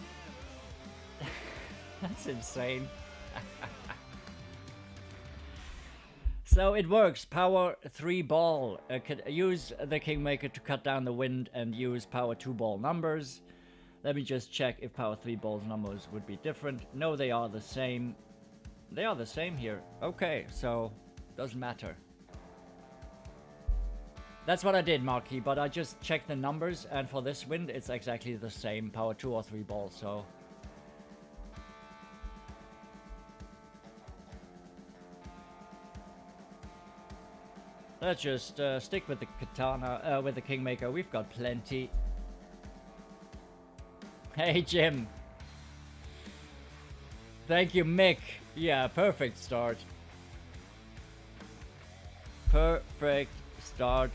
That's insane. So it works. Power 3 ball. Use the Kingmaker to cut down the wind and use power 2 ball numbers. Let me just check if power 3 balls numbers would be different. No, they are the same. They are the same here. Okay, so doesn't matter. That's what I did, Marky, but I just checked the numbers, and for this wind, it's exactly the same. Power 2 or 3 balls, so... Let's just stick with the Katana, with the Kingmaker. We've got plenty. Hey, Jim. Thank you, Mick. Yeah, perfect start. Perfect start.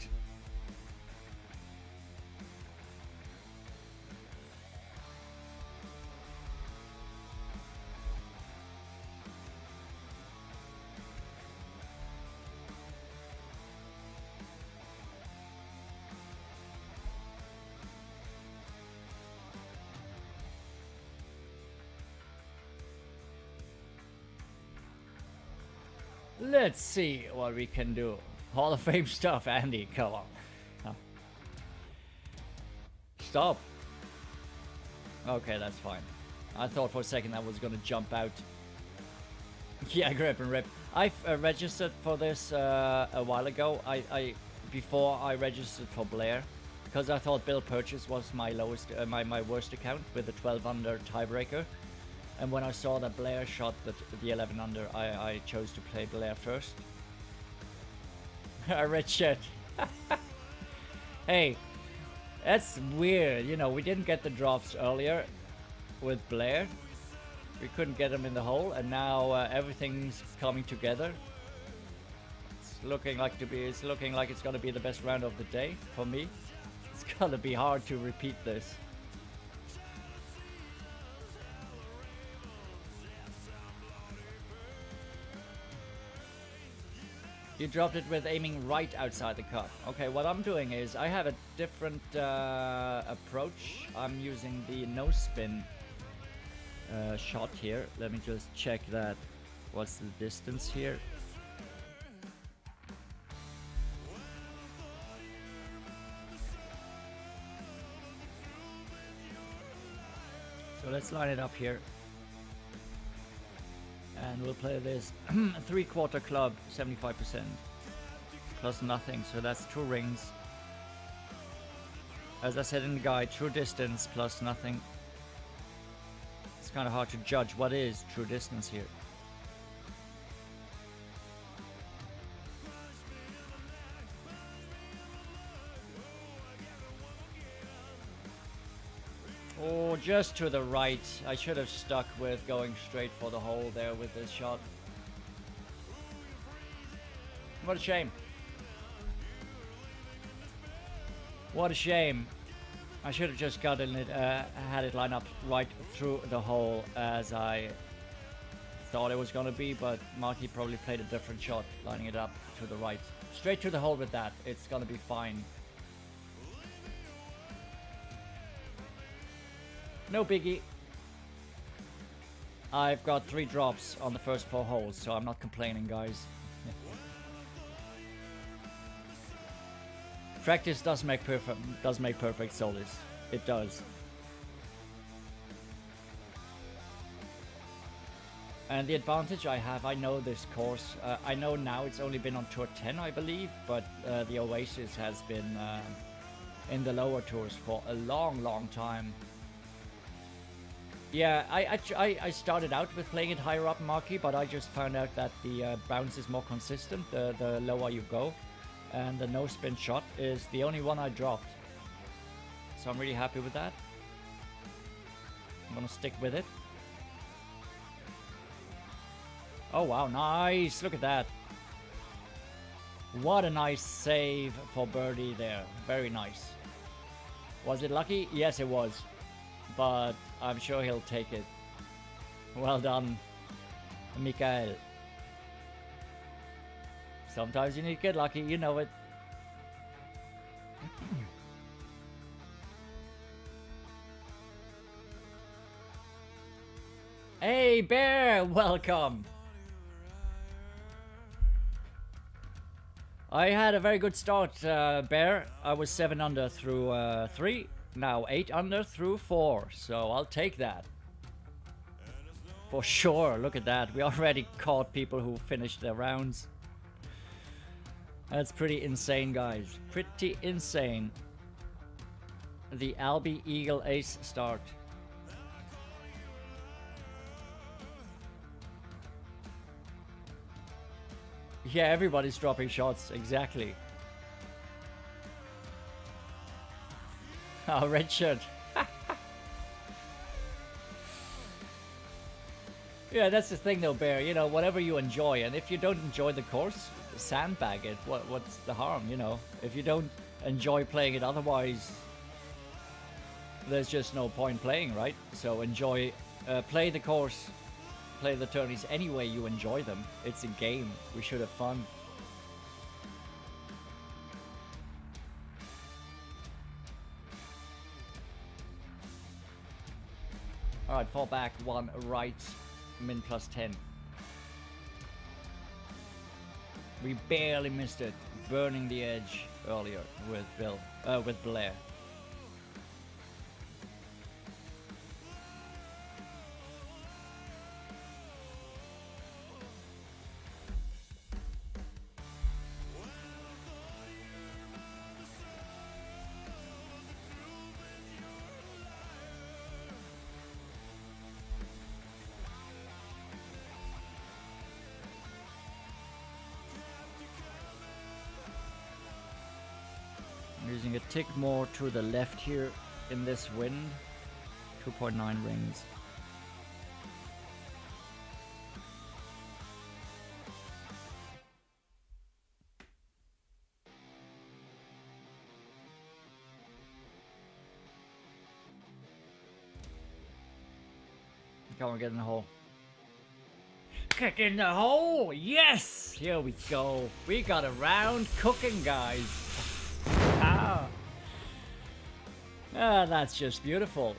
Let's see what we can do. Hall of Fame stuff, Andy, come on. Huh. Stop. Okay, that's fine. I thought for a second I was gonna jump out. Yeah, grip and rip. I've registered for this a while ago. Before I registered for Blair, because I thought Bill Purchase was my lowest, my worst account with the 12 under tiebreaker. And when I saw that Blair shot the 11 under, I chose to play Blair first. Richard. Hey, that's weird. You know, we didn't get the drops earlier with Blair. We couldn't get them in the hole, and now everything's coming together. It's looking like it's gonna be the best round of the day for me. It's gonna be hard to repeat this. You dropped it with aiming right outside the cup. Okay, what I'm doing is I have a different approach. I'm using the no spin shot here. Let me just check that. What's the distance here? let's line it up here. And we'll play this 3/4 club, 75%. Plus nothing, so that's 2 rings. As I said in the guide, true distance plus nothing. It's kind of hard to judge what is true distance here. Oh, just to the right. I should have stuck with going straight for the hole there with this shot. What a shame. What a shame. I should have just gotten it, had it line up right through the hole as I thought it was going to be, but Marky probably played a different shot, lining it up to the right. Straight to the hole with that. It's going to be fine. No biggie. I've got 3 drops on the first 4 holes, so I'm not complaining, guys. Practice does make perfect, Solis. It does. And the advantage I have, I know this course. I know now it's only been on Tour 10, I believe, but the Oasis has been in the lower tours for a long, long time. Yeah, I started out with playing it higher up, Marky, but I just found out that the bounce is more consistent the lower you go. And the no spin shot is the only one I dropped. So I'm really happy with that. I'm gonna stick with it. Oh wow, nice! Look at that. What a nice save for birdie there. Very nice. Was it lucky? Yes, it was. But I'm sure he'll take it. Well done, Mikael. Sometimes you need to get lucky, you know it. Hey, Bear! Welcome! I had a very good start, Bear. I was 7 under through 3. Now 8 under through 4. So I'll take that. For sure, look at that. We already caught people who finished their rounds. That's pretty insane, guys. Pretty insane. The Albi Eagle Ace start. Yeah, everybody's dropping shots. Exactly. Oh, red shirt. Yeah, that's the thing though, Bear. You know, whatever you enjoy, and if you don't enjoy the course, sandbag it. What's the harm, you know? If you don't enjoy playing it otherwise, there's just no point playing, right? So enjoy, play the course, play the tourneys any way you enjoy them. It's a game. We should have fun. Alright, fall back, 1 right, min plus 10. We barely missed it, burning the edge earlier with Blair. Using a tick more to the left here in this wind. 2.9 rings. Come on, get in the hole. Kick in the hole! Yes! Here we go. We got a round cooking, guys. Ah, that's just beautiful.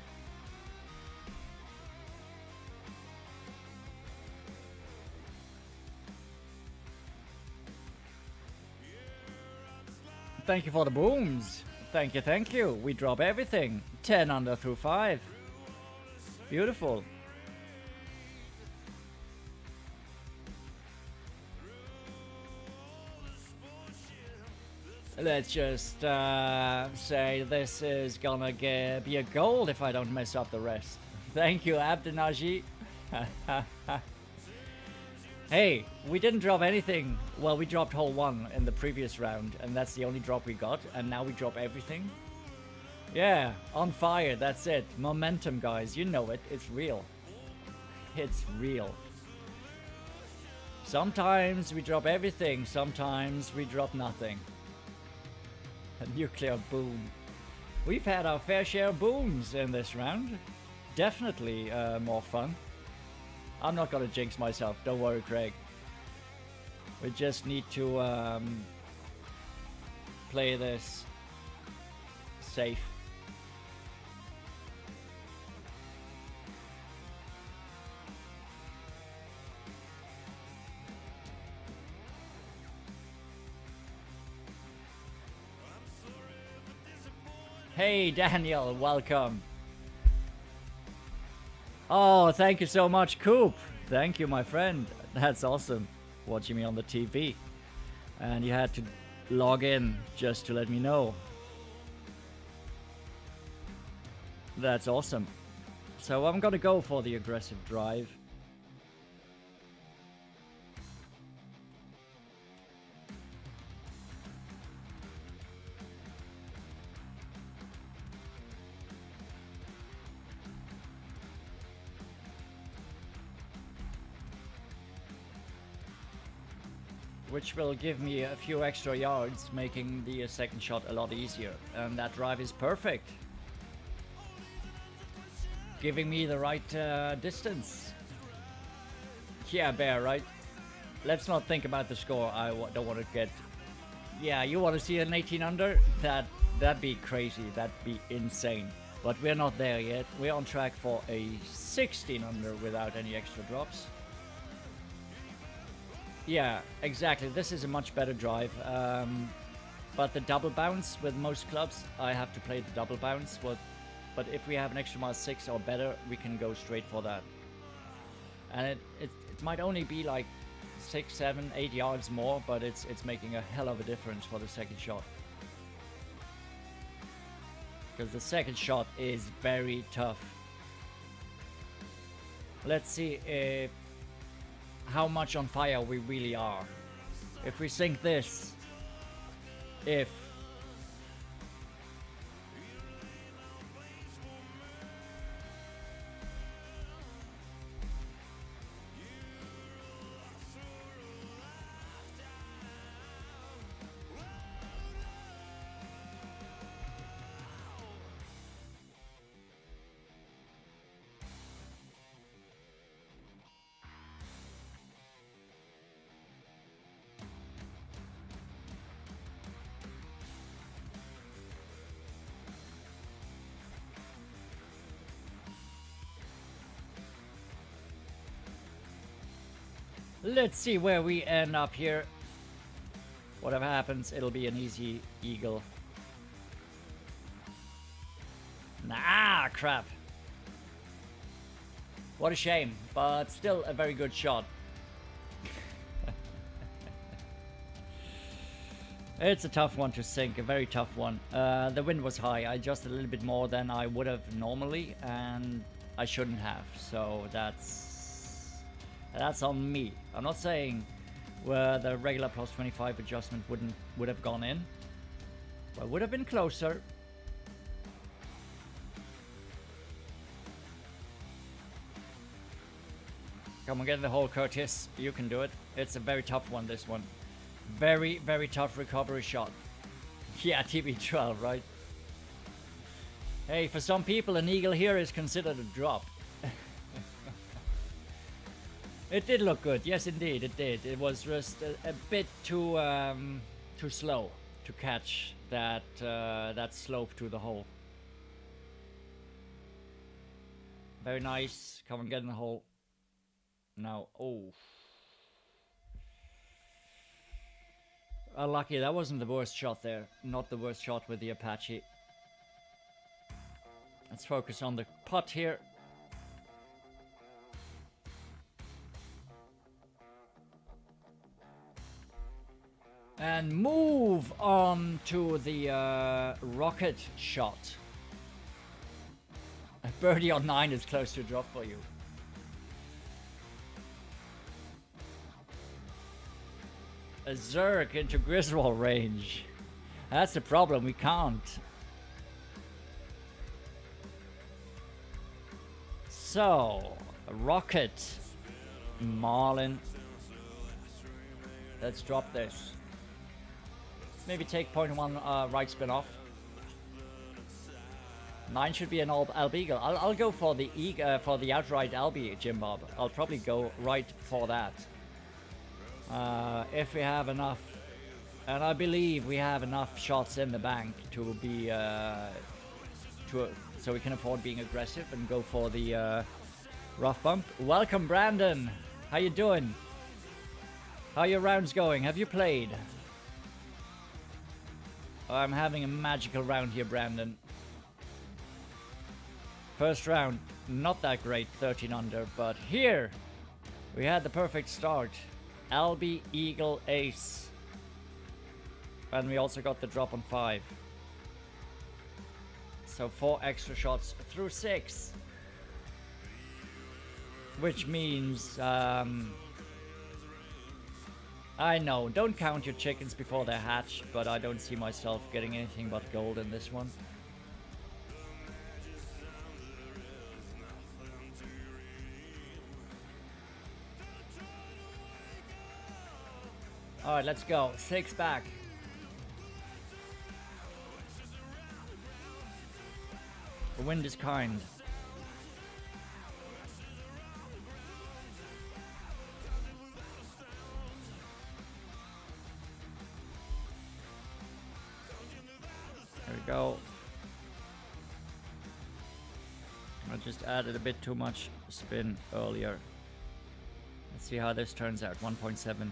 Thank you for the booms. Thank you, thank you. We drop everything. 10 under through 5. Beautiful. Let's just say this is gonna be a gold if I don't mess up the rest. Thank you, Abdenaji. Hey, we didn't drop anything. Well, we dropped hole 1 in the previous round, and that's the only drop we got, and now we drop everything. Yeah, on fire, that's it. Momentum, guys, you know it. It's real. It's real. Sometimes we drop everything, sometimes we drop nothing. A nuclear boom. We've had our fair share of booms in this round. Definitely more fun. I'm not gonna jinx myself, don't worry, Craig. We just need to play this safe. Hey Daniel, welcome. Oh, thank you so much, Coop. Thank you, my friend. That's awesome. Watching me on the TV. And you had to log in just to let me know. That's awesome. So I'm gonna go for the aggressive drive. Which will give me a few extra yards, making the second shot a lot easier. And that drive is perfect. Giving me the right distance. Yeah, Bear, right? Let's not think about the score. I don't want to get... Yeah, you want to see an 18 under? That'd be crazy. That'd be insane. But we're not there yet. We're on track for a 16 under without any extra drops. Yeah, exactly. This is a much better drive. But the double bounce with most clubs, I have to play the double bounce. But if we have an extra mile 6 or better, we can go straight for that. And it might only be like 6, 7, 8 yards more, but it's making a hell of a difference for the second shot. Because the second shot is very tough. Let's see if how much on fire we really are. If we sink this, let's see where we end up here. Whatever happens, it'll be an easy eagle. Nah, crap. What a shame, but still a very good shot. It's a tough one to sink, a very tough one. The wind was high. I adjusted a little bit more than I would have normally, and I shouldn't have. So that's on me. I'm not saying where the regular plus 25 adjustment would have gone in, but would have been closer. Come on, get in the hole, Curtis. You can do it. It's a very tough one, this one. Very, very tough recovery shot. Yeah, TB12, right? Hey, for some people, an eagle here is considered a drop. It did look good. Yes, indeed, it did. It was just a bit too slow to catch that that slope to the hole. Very nice. Come on, get in the hole. Now, oh. Lucky, that wasn't the worst shot there. Not the worst shot with the Apache. Let's focus on the putt here. And move on to the rocket shot. A birdie on 9 is close to a drop for you. A Zerg into Griswold range. That's the problem, we can't. So, a rocket. Marlin. Let's drop this. Maybe take 0.1 right spin off. 9 should be an Albeagle. I'll go for the outright Albi, Jim Bob. I'll probably go right for that. If we have enough, and I believe we have enough shots in the bank to be so we can afford being aggressive and go for the rough bump. Welcome, Brandon. How you doing? How are your rounds going? Have you played? I'm having a magical round here, Brandon. First round, not that great, 13 under, but here we had the perfect start. Albi, Eagle, Ace. And we also got the drop on 5. So 4 extra shots through 6. Which means, I know, don't count your chickens before they hatch, but I don't see myself getting anything but gold in this one. Alright, let's go. 6 back. The wind is kind. There we go. I just added a bit too much spin earlier. Let's see how this turns out. 1.7.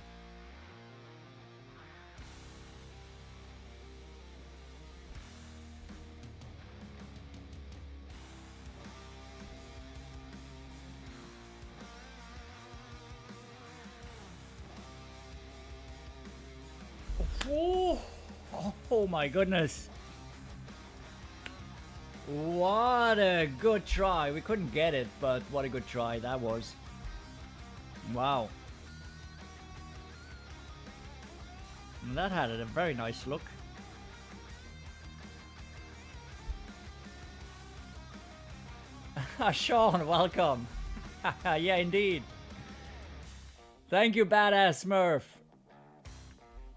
Oh my goodness. What a good try. We couldn't get it, but what a good try that was. Wow. And that had a very nice look. Sean, welcome. Yeah, indeed. Thank you, Badass Smurf.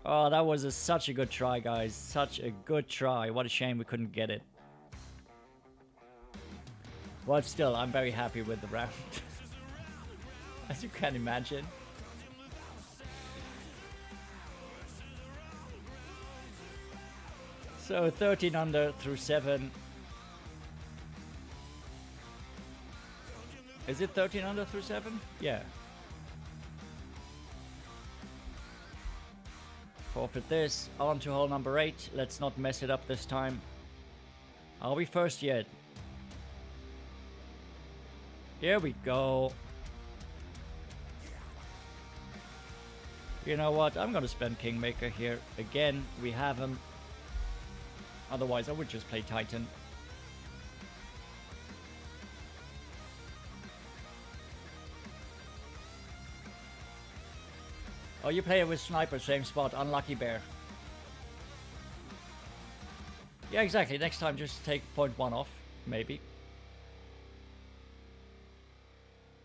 Oh, that was such a good try, guys. Such a good try. What a shame we couldn't get it. But still, I'm very happy with the round. As you can imagine. So 13 under through 7. Is it 13 under through 7? Yeah. Forfeit this. On to hole number 8. Let's not mess it up this time. Are we first yet? Here we go. You know what? I'm gonna spend Kingmaker here. Again, we have him. Otherwise, I would just play Titan. Oh, you play it with Sniper, same spot. Unlucky Bear. Yeah, exactly. Next time, just take 0.1 off. Maybe.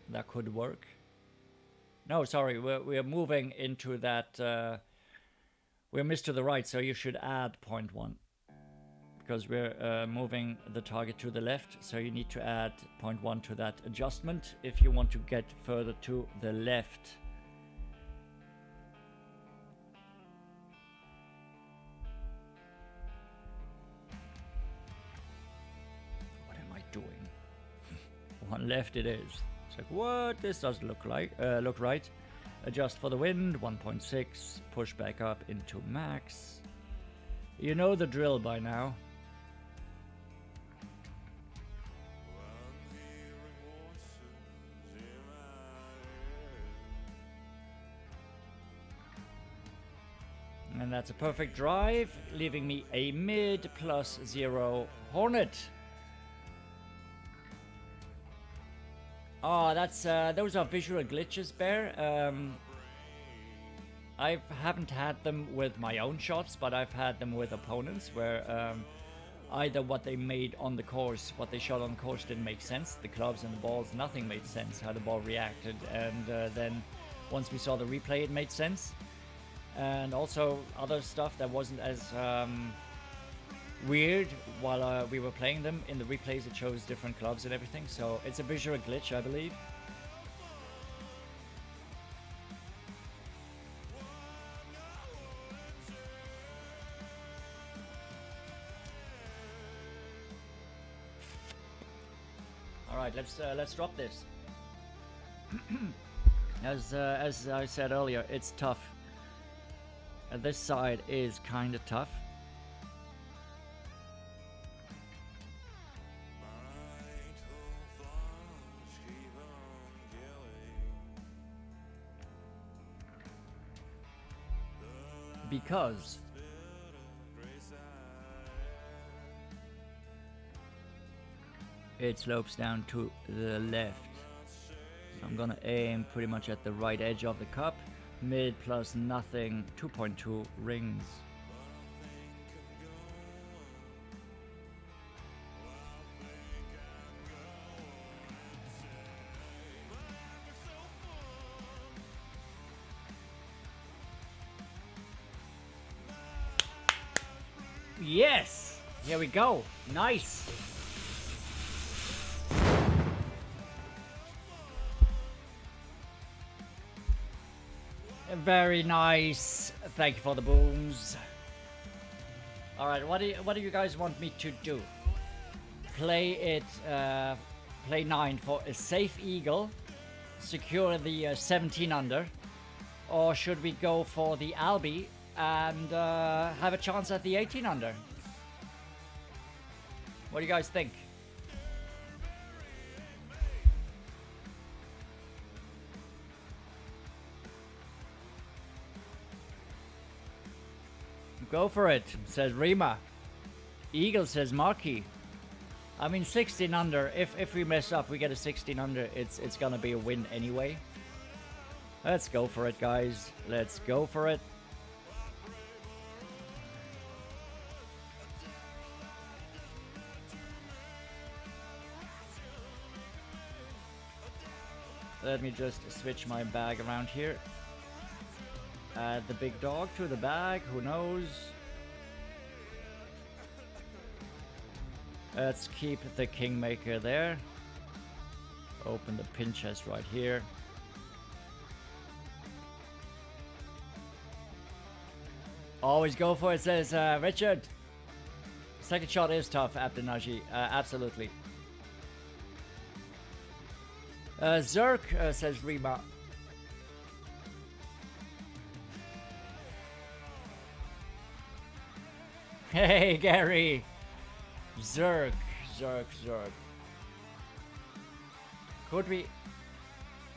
That could work. No, sorry. We're moving into that... we're missed to the right, so you should add 0.1. Because we're moving the target to the left, so you need to add 0.1 to that adjustment if you want to get further to the left. Doing 1 left it is. It's like, what? This doesn't look like look right. Adjust for the wind. 1.6. Push back up into max. You know the drill by now. And And that's a perfect drive, leaving me a mid +0 Hornet. Oh, that's those are visual glitches, Bear. I haven't had them with my own shots, but I've had them with opponents where either what they made on the course, what they shot on the course didn't make sense. The clubs and the balls, nothing made sense, how the ball reacted. And then once we saw the replay, it made sense. And also other stuff that wasn't as weird while we were playing them. In the replays, it shows different clubs and everything. So it's a visual glitch, I believe. Alright, let's drop this. As I said earlier, it's tough. This side is kind of tough. Because it slopes down to the left. So I'm gonna aim pretty much at the right edge of the cup. Mid plus nothing, 2.2 rings. Yes! Here we go. Nice! Very nice. Thank you for the booms. Alright, what do you guys want me to do? Play it, play 9 for a safe eagle, secure the 17 under, or should we go for the Albi and have a chance at the 18 under? What do you guys think? Go for it, says Rima. Eagle says Marky. I mean, 16 under. If we mess up, we get a 16 under. It's gonna be a win anyway. Let's go for it, guys. Let's go for it. Let me just switch my bag around here. Add the big dog to the bag, who knows? Let's keep the Kingmaker there. Open the pin chest right here. Always go for it, says Richard. Second shot is tough, Abdenaji. Absolutely. Zerk, says Reba. Hey, Gary. Zerk.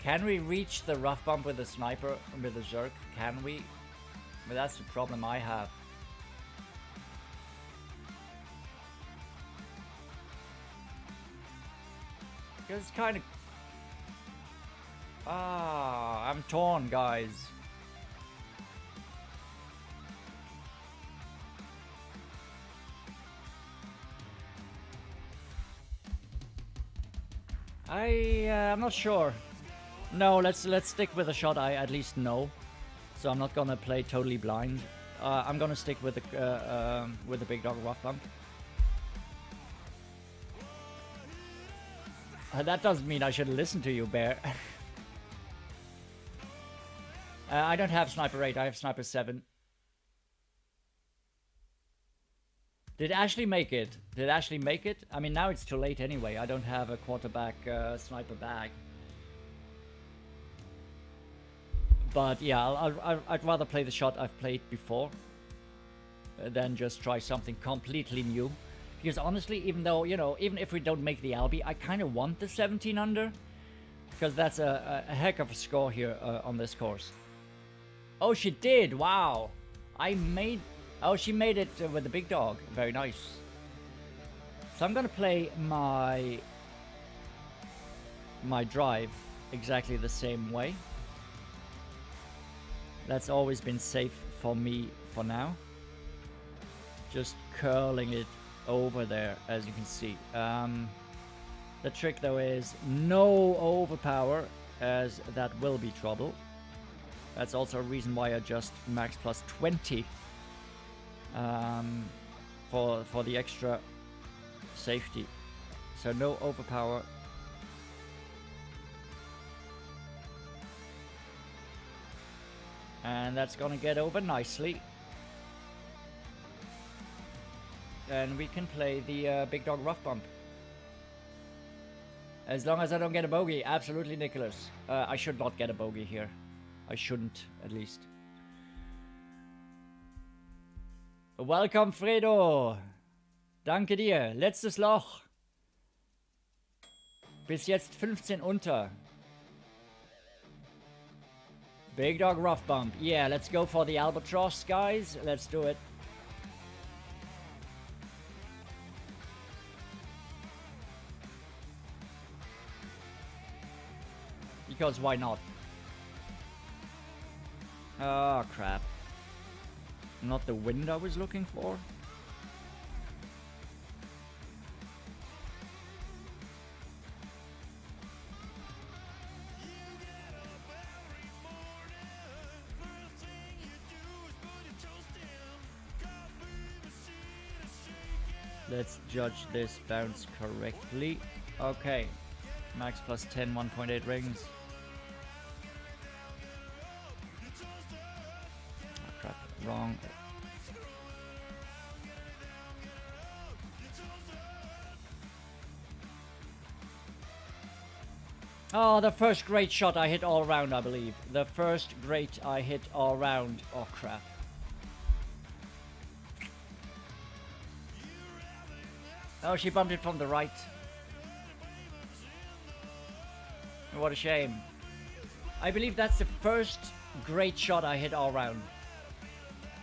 Can we reach the rough bump with a sniper, with a Zerk? Can we? But that's the problem I have. Because it's kind of... I'm torn, guys. I'm not sure. No, let's stick with a shot I at least know. So I'm not gonna play totally blind. I'm gonna stick with the big dog rough bump. That doesn't mean I should listen to you, Bear. I don't have Sniper 8, I have Sniper 7. Did Ashley make it? Did Ashley make it? I mean, now it's too late anyway. I don't have a quarterback sniper bag. But yeah, I'd rather play the shot I've played before than just try something completely new. Because honestly, even though, you know, even if we don't make the Albi, I kind of want the 17 under. Because that's a heck of a score here on this course. Oh, she did! Wow! I made... Oh, she made it with the big dog. Very nice. So I'm gonna play my drive exactly the same way. That's always been safe for me for now. Just curling it over there, as you can see. The trick though is no overpower, as that will be trouble. That's also a reason why I just max plus 20 for the extra safety. So no overpower. And that's gonna get over nicely. And we can play the big dog rough bump. As long as I don't get a bogey. Absolutely, Nicholas. I should not get a bogey here. I shouldn't, at least. Welcome, Fredo. Danke dir. Letztes Loch. Bis jetzt 15 unter. Big dog rough bump. Yeah, let's go for the albatross, guys. Let's do it. Because why not? Oh, crap. Not the wind I was looking for. Let's judge this bounce correctly. Okay. Max plus 10, 1.8 rings. Oh, crap. Wrong. Oh, the first great shot I hit all round, I believe. The first great I hit all round. Oh, crap. Oh, she bumped it from the right. What a shame. I believe that's the first great shot I hit all round.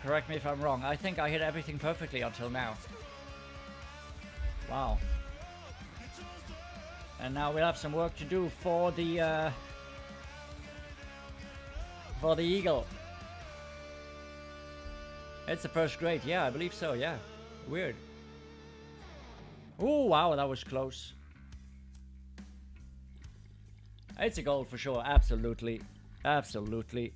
Correct me if I'm wrong. I think I hit everything perfectly until now. Wow. And now we'll have some work to do for the eagle. It's the first great. Yeah, I believe so. Yeah. Weird. Oh, wow, that was close. It's a goal for sure. Absolutely. Absolutely.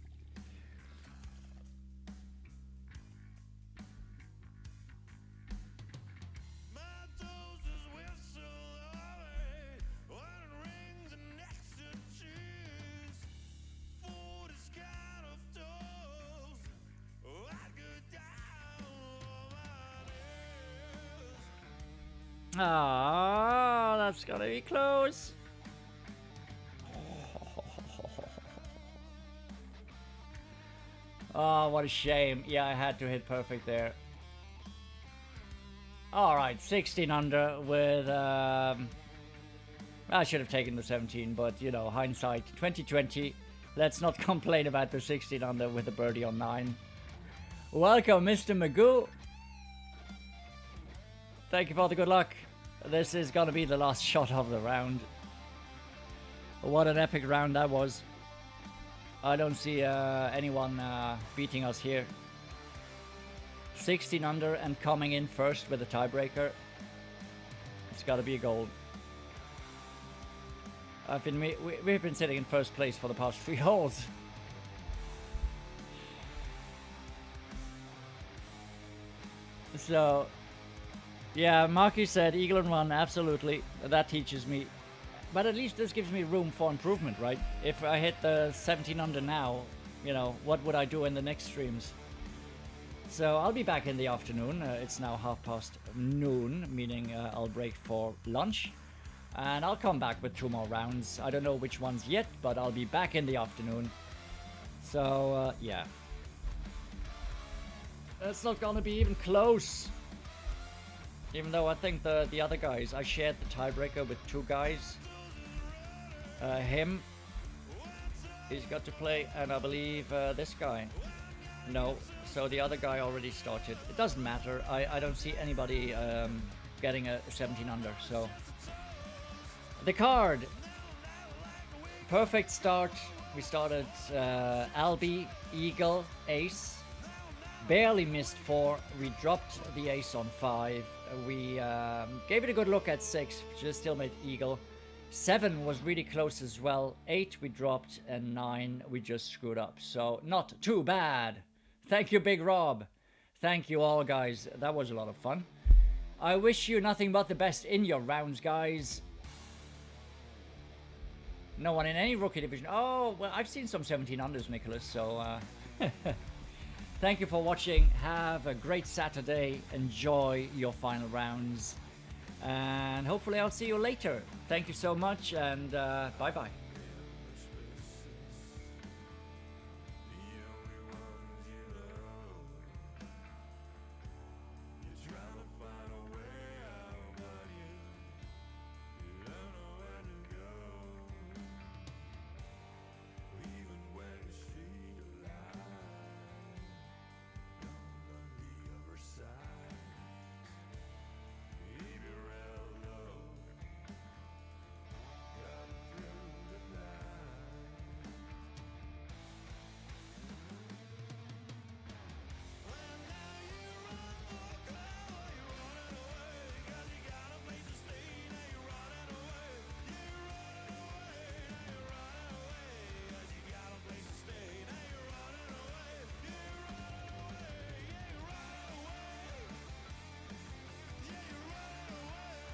Ah, that's gonna be close. Oh, what a shame. Yeah, I had to hit perfect there. Alright, 16 under with... I should have taken the 17, but, you know, hindsight. 2020. Let's not complain about the 16 under with a birdie on 9. Welcome, Mr. Magoo. Thank you for the good luck. This is going to be the last shot of the round. What an epic round that was. I don't see anyone beating us here. 16 under and coming in first with a tiebreaker. It's got to be a gold. We've been sitting in first place for the past 3 holes. So, yeah, Marky said eagle and run, absolutely. That teaches me. But at least this gives me room for improvement, right? If I hit the 17 under now, you know, what would I do in the next streams? So I'll be back in the afternoon. It's now noon, meaning I'll break for lunch. And I'll come back with 2 more rounds. I don't know which ones yet, but I'll be back in the afternoon. So, yeah. It's not gonna be even close. Even though I think the other guys, I shared the tiebreaker with 2 guys. Him, he's got to play, and I believe this guy. No. So the other guy already started. It doesn't matter. I don't see anybody getting a 17 under. So the card. Perfect start. We started Albi, Eagle, Ace. Barely missed 4. We dropped the Ace on 5. We gave it a good look at 6. Just still made Eagle. 7 was really close as well. 8 we dropped, and 9 we just screwed up. So not too bad. Thank you, Big Rob. Thank you all, guys. That was a lot of fun. I wish you nothing but the best in your rounds, guys. No one in any rookie division. Oh, well, I've seen some 17 unders, Nicholas. So thank you for watching. Have a great Saturday. Enjoy your final rounds. And hopefully I'll see you later. Thank you so much, and bye-bye.